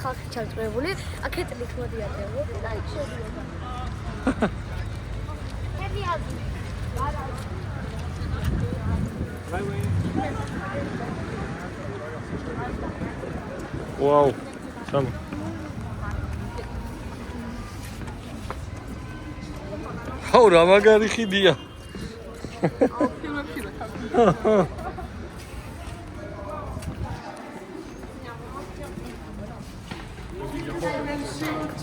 ხალხი ჩარწმუნებული, აქეთ ლიქმოდიადებო და იქ შედიოდა. ვაუ. სამ. აუ რა მაგარი ხიდია.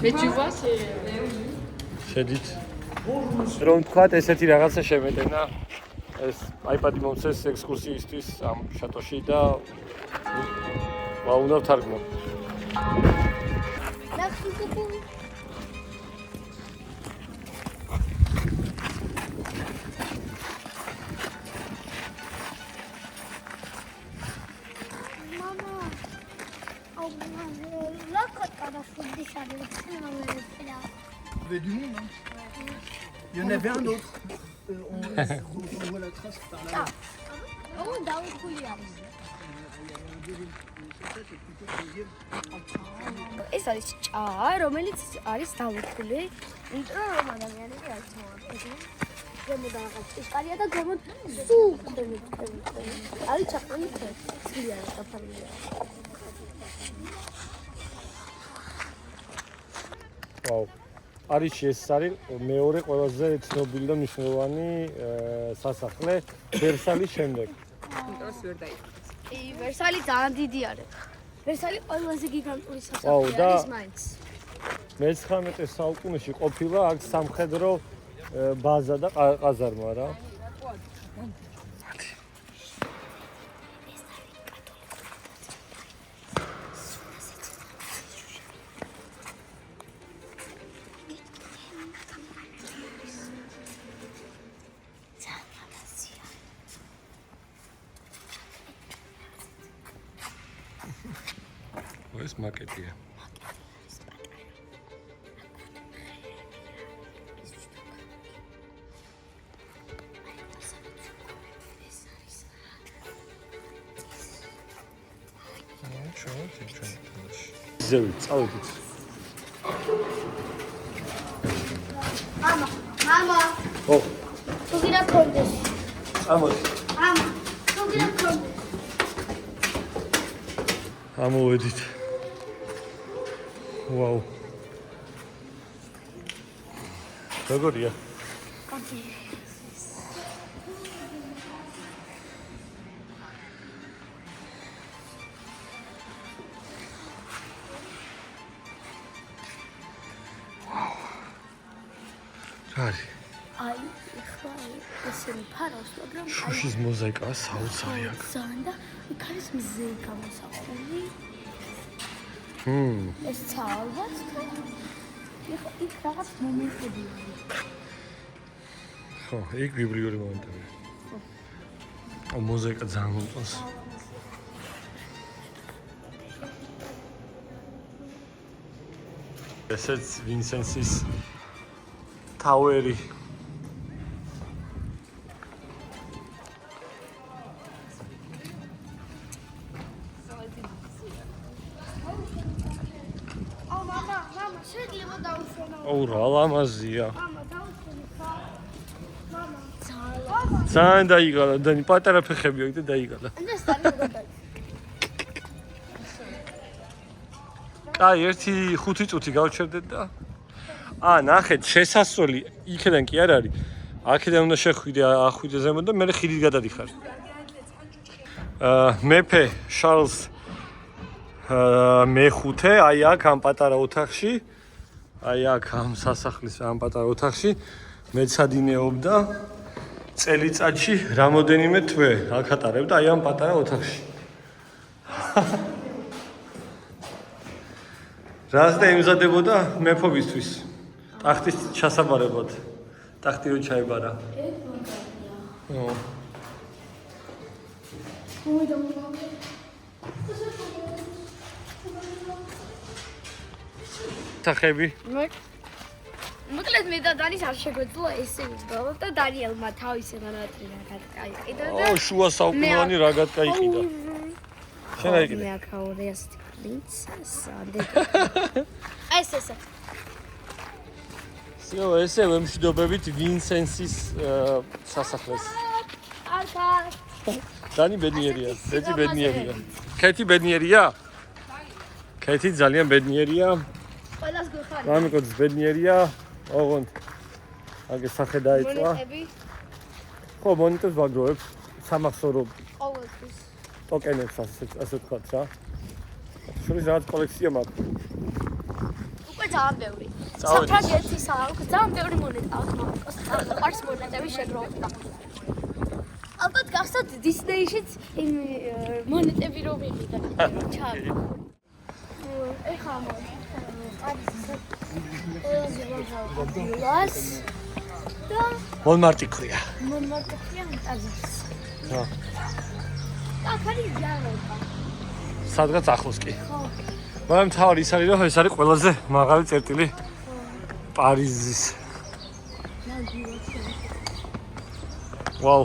Mais tu vois, c'est. შედით. რომ თქვათ ესეთი რაღაცა შემეტენა ეს iPad-ი მომწეს ექსკურსიისთვის ამ შატოში და უნდა ვთარგმნო. Il y avait du monde. Hein. Il y en avait un autre. On voit la trace par là. ეს არის ჭა, რომელიც არის დაუთხული. იმიტომ რომ ადამიანები არ ცნობენ. ზემოდან რაღაც ჭიშკარია და ზემოთ სულ ქვემოთ. არის ჩაყრილი ხე. ძლიერი დაფარულია. ვაუ. არის ეს არის მეორე ყველაზე ცნობილი და მნიშვნელოვანი სასახლე ვერსალის შემდეგ. ინტერეს ვერ დაიწყო. ვერსალი ძალიან დიდი არის. ვერსალი ყველაზე გიგანტური ვაუ, სასახლე და არის მაინც. მე-19 საუკუნეში ყოფილა აქ სამხედრო ბაზა და ყაზარმა რა. ეს მაკეტია. ზევით, წავიდით. მამა. ო, თუ გინდა კონდეს. ამოდი. მამა. თუ გინდა კონდეს. ამოვედით. ვაუ. როგორია? კარი. აი, ხა ესენი ფარავს, მაგრამ შუშის მოზაიკა საოცარი აქ. ძალიან და იქ არის მზე გამოსახული. ეს ცალბაც იქ რაღაც მომენტები არის. ხო, იქ ბიბლიური მომენტები. ხო, მოზაიკა ძალიან მომწონს. ესეც ვინსენსის ტაუერი. მამა, შეიძლება დავუშვენო. აუ რა ლამაზია. მამა, დავუშვენო. მამა, ძალიან დაიგალა, და პატარა ფეხები აქვს და დაიგალა. ეს არის აი, 1-5 წუთი გავჩერდეთ და ნახეთ, შესასვლელი იქიდან კი არ არის. აქედან უნდა შეხვიდე, ახვიდე ზემოთ და მე ხიდით გადადიხარ. მეფე შარლს მე-5 აი აქ ამ პატარა ოთახში, აი აქ ამ სასახლის ამ პატარა ოთახში მეცადინეობდა წელიწადში რამოდენიმე თვე აქ ატარებდა აი ამ პატარა ოთახში. რას და იმზადებოდა მეფობისთვის ტახტის ჩასაბარებლად. ტახტი რო ჩაებარა. თახები. მოკლედ მე და დანის არ შეგვეძლო ესე ვიგავ და დანიელმა თავისი განათლება გადაიყიდა და შუა საუკუნოვანი რა გადაიყიდა. შენ აიყიდე. მე აქაურე ასეთი. პრინცესა. ეს. სიო, ესე ვემშვიდობებით ვინსენსის სასახლეს. არქა. დანი ბედნიერია, ბეჭი ბედნიერია. ქეთი ბედნიერია? ქეთი ძალიან ბედნიერია. ყველას გიხარ. მამიკოც ბედნიერია. ოღონდ აგე სახე დაიწვა. ხო, მონიტორს ვაგროვებ სამახსოვრო ყოველთვის. ტოკენებს ასე ვთქვათ რა. შურის რაღაც კოლექცია მაქვს. უკვე ძალიან ბევრი. წავედი. საფრანგეთისა, უკვე ძალიან ბევრი მონეტა აქვს მამიკოს. ყარს მონეტები შეგროვდა. ალბათ გახსოვთ დისნეიშიც იმ მონეტები რომ მივიდა. ჩავ. ეხლა არის და მოლმარტი ქვია. მომარტყია მტაზის. ხო. აქ არის ჯარობა. სადღაც ახლოს კი. ხო. მაგრამ თავი ის არის რომ ეს არის ყველაზე მაღალი წერტილი პარიზის. ვაუ.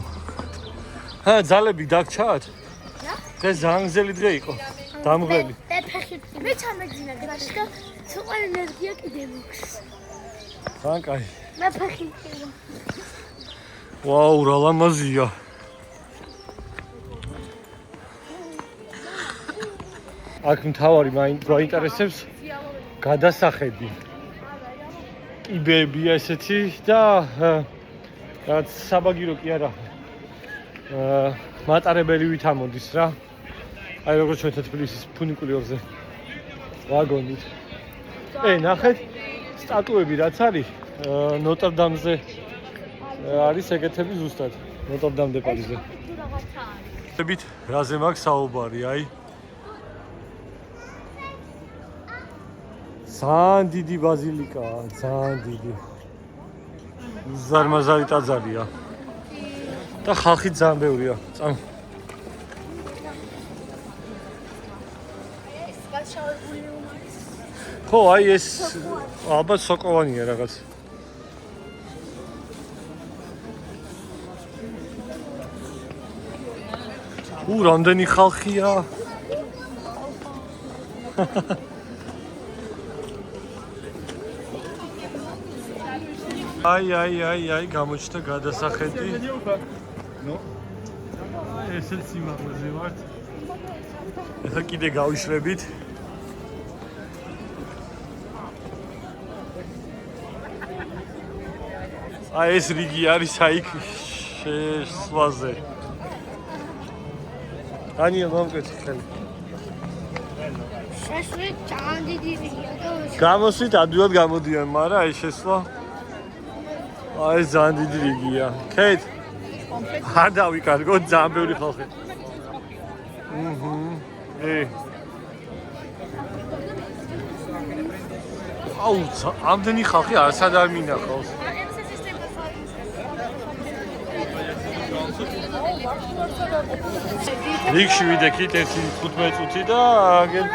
ძალები დაგჩათ? დღეს ძალიან გზელი დღე იყო. დამღლელი. მე ჩამეგზინა გრაში და სულ ენერგია კიდე მაქვს. ძალიან კაი. მე ფეხი მყიდა. ვაუ, რა ლამაზია. აქ მთავარი მაინტერესებს გადასახები. კიბეები ესეთი და რაც საბაგირო კი არა. მატარებელი ვით ამოდის რა. აი როგორც ჩვენ თბილისის ფუნიკულიორზე ვაგონით. ნახეთ სტატუები რაც არის ნოტრდამზე არის ეგეთები ზუსტად ნოტრდამ-დე-პარიზე.ებით რაზე მაქვს საუბარი, აი ძალიან დიდი ბაზილიკაა, ძალიან დიდი. ზარმაზარი ტაძარია. და ხალხი ძალიან ბევრია. წამ. ხო, აი ეს ალბათ სოკოვანია რაღაც. რამდენი ხალხია? აი, გამოჩნდა გადასახედი. ესეც სიმაღლეზე ვართ. ეხლა კიდე გავიშრებით. აი ეს რიგი არის აიქ შესვლაზე. დანიელ მომკვეთი ხელი. შეშვით ძალიან დიდი რიგია და გამოსვით ადვილად გამოდიან, მაგრამ აი შესვლა აი ეს ძალიან დიდი რიგია. ქეთ არ დავიკარგოთ ძალიან ბევრი ხალხი. აუ, ამდენი ხალხი არასად არ მინახავს. რიგში ვიდექით 15 წუთი და აგერ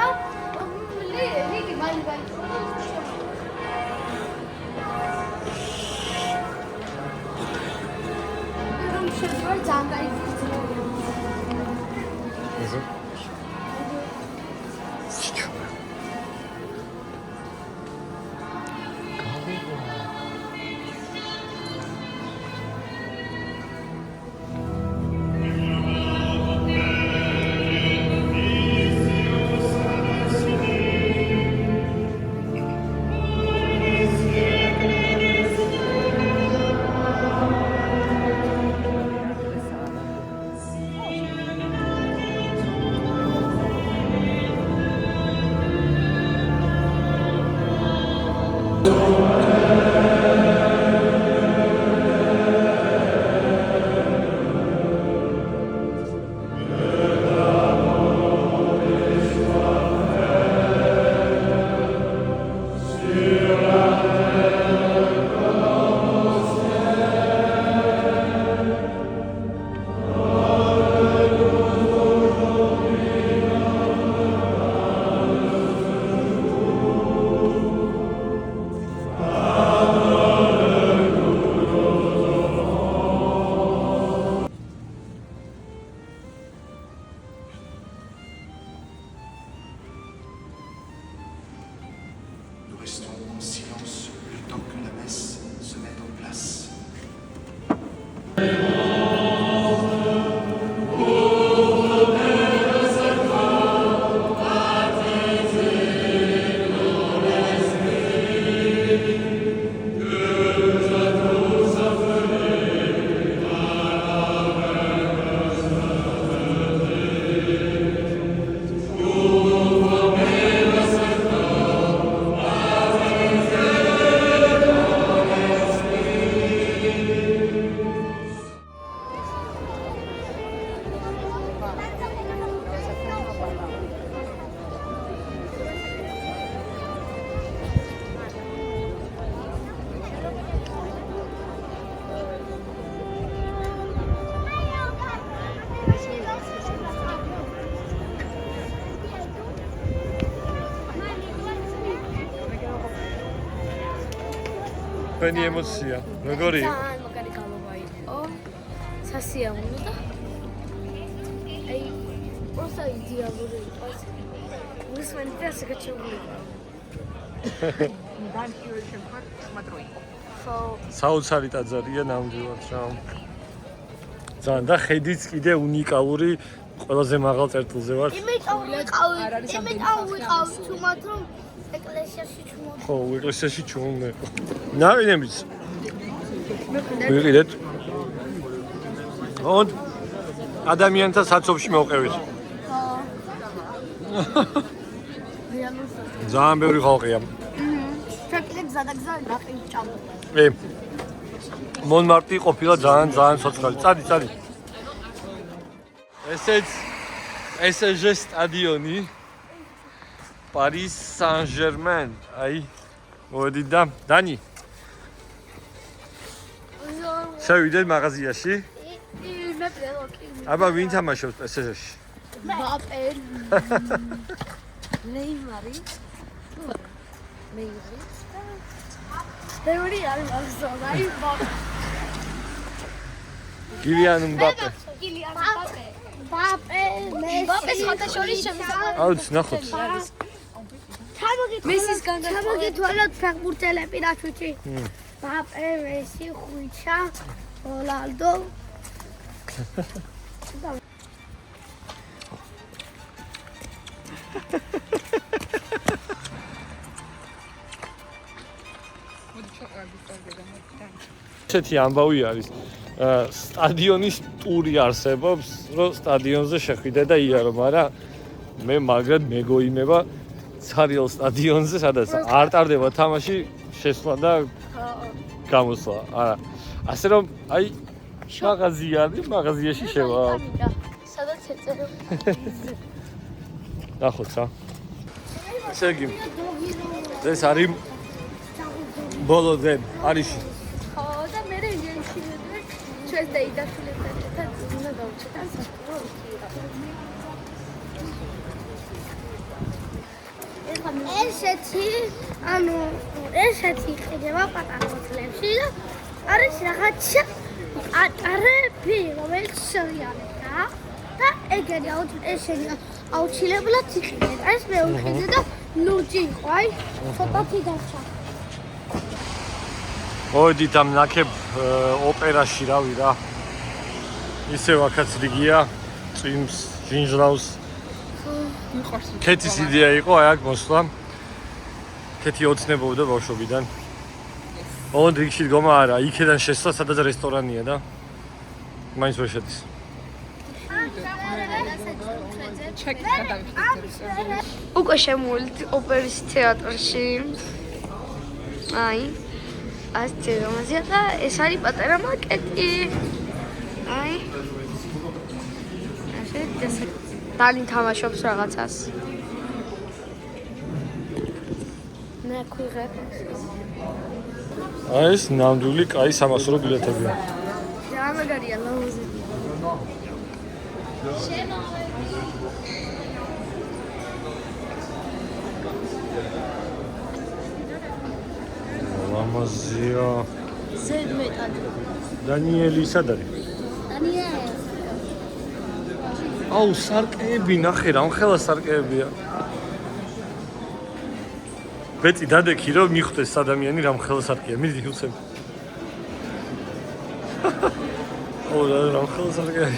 თქვენი ემოცია როგორი იყო? ძალიან მაგარი გალობა იყო. სასიამოვნო და აი просто идеალური იყო. მისმენით და შეგაჩებული. განხილვის შემდგარ ხმადრო იყო. ხო. საოცარი ტაძარია ნამდვილად რა. ძალიან და ხედიც კიდე უნიკალური ყველაზე მაღალ წერტილზე ვარ. იმიტომ ვიყავ თუმად რომ ეკლესიაში ჩუმოვიდა. ხო, ეკლესიაში ჩუმოვიდა. ნავინებიც. ვიყიდეთ. ოდ ადამიანთა საცობში მოვყევით. ძალიან ბევრი ხალხია. ჩაკიდე გზადაგზა ნაყინი ჭამდა. მონმარტი ყოფილა ძალიან ცოცხალი. წადი. ესეჟე სტადიონი Paris Saint-Germain. აი მოდი და დანი. შევიდეთ მაღაზიაში. მე პრელოკი. აბა ვინ თამაშობს ესეჟეში? ბაპე. ნეიმარი. ბევრი არის მაგზონაი ბაპე. გილიან მბაპე. ბაპე, ბაპე ხოთა შორის შემოსავალ. აუც ნახოთ. მესის გამოგითვალოთ ფეხბურთელები რა თვითი. ბაპე, მესი, ხუიჩა, რონალდო. ესეთი ამბავი არის. სტადიონის ტური არსებობს, რომ სტადიონზე შეხვიდე და იარო, მაგრამ მე მაგრად მეგოიმება ცარიელ სტადიონზე, სადაც არ ტარდება თამაში, შესვლა და გამოსვლა. არა. ასე რომ, აი, მაღაზია არის, მაღაზიაში შევა. სადაც ეწერო. ნახოთ რა. ესე იგი, ეს არის ბოლო დღე პარიზში. ხო, და მე რეჟიმშილები ჩვენს დაიდაშულებთან უნდა გავუჩეთ ან საკუთარ ესეთი, ანუ ესეთი ხდება პატარა მოწლებში და არის რაღაცა პატარები, რომელიც შევიარება და ეგენი აუცილებლად იყიდეთ. ეს მე ვიყიდე და ლურჯი იყო, აი, ცოტათი დარჩა. მოდით ამ ნაკებ ოპერაში რავი რა. ისევ აქაც რიგია, წვიმს, ჟინჟრავს. ქეთის იდეა იყო აი აქ მოსვლა. ქეთი ოცნებობდა ბავშვობიდან. ოღონდ რიგში დგომა არა, იქიდან შესვლა სადაც რესტორანია და მაინც ვერ შედის. უკვე შემოვიდით ოპერის თეატრში. აი ასეთი რომელზეა და ეს არის პატარა მაკეტი. აი ასე დანი თამაშობს რაღაცას. მე ქვიღებ. აი ეს ნამდვილი კაი 300 ბილეთებია. რა მაგარია ლაუზი. ლამაზია. ზედმეტად. დანიელი სად არის? დანიელი. აუ, სარკეები ნახე, რამხელა სარკეებია. ბეწი დადექი რომ მიხვდეს ადამიანი რამხელა სარკეა. მიდი უცებ. აუ, რამხელა სარკეა.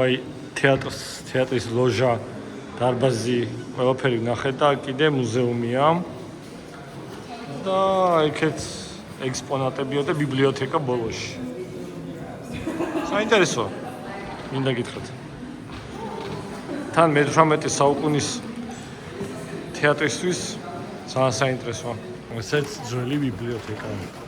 აი თეატრის ლოჟა, დარბაზი, ყველაფერი ნახე და კიდე მუზეუმია. და ექსპონატებიო და ბიბლიოთეკა ბოლოში. საინტერესოა. მინდა გითხრათ. თან მე-18 საუკუნის თეატრისთვის ძალიან საინტერესოა. ესეც ძველი ბიბლიოთეკაა.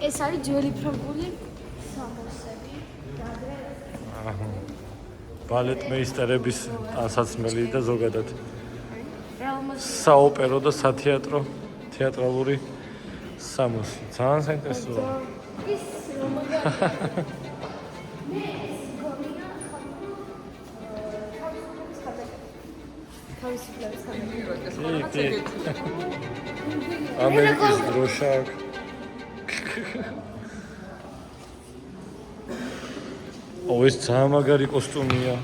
ეს არის ძველი ფრანგული სამოსები და ადრე ბალეტმეისტერების ტანსაცმელი და ზოგადად საოპერო და სათეატრო თეატრალური სამოსი. ძალიან საინტერესოა. ის რომელიც მე ეს გომინა ამერიკის დროშა აქვს. ეს ძალიან მაგარი კოსტუმია.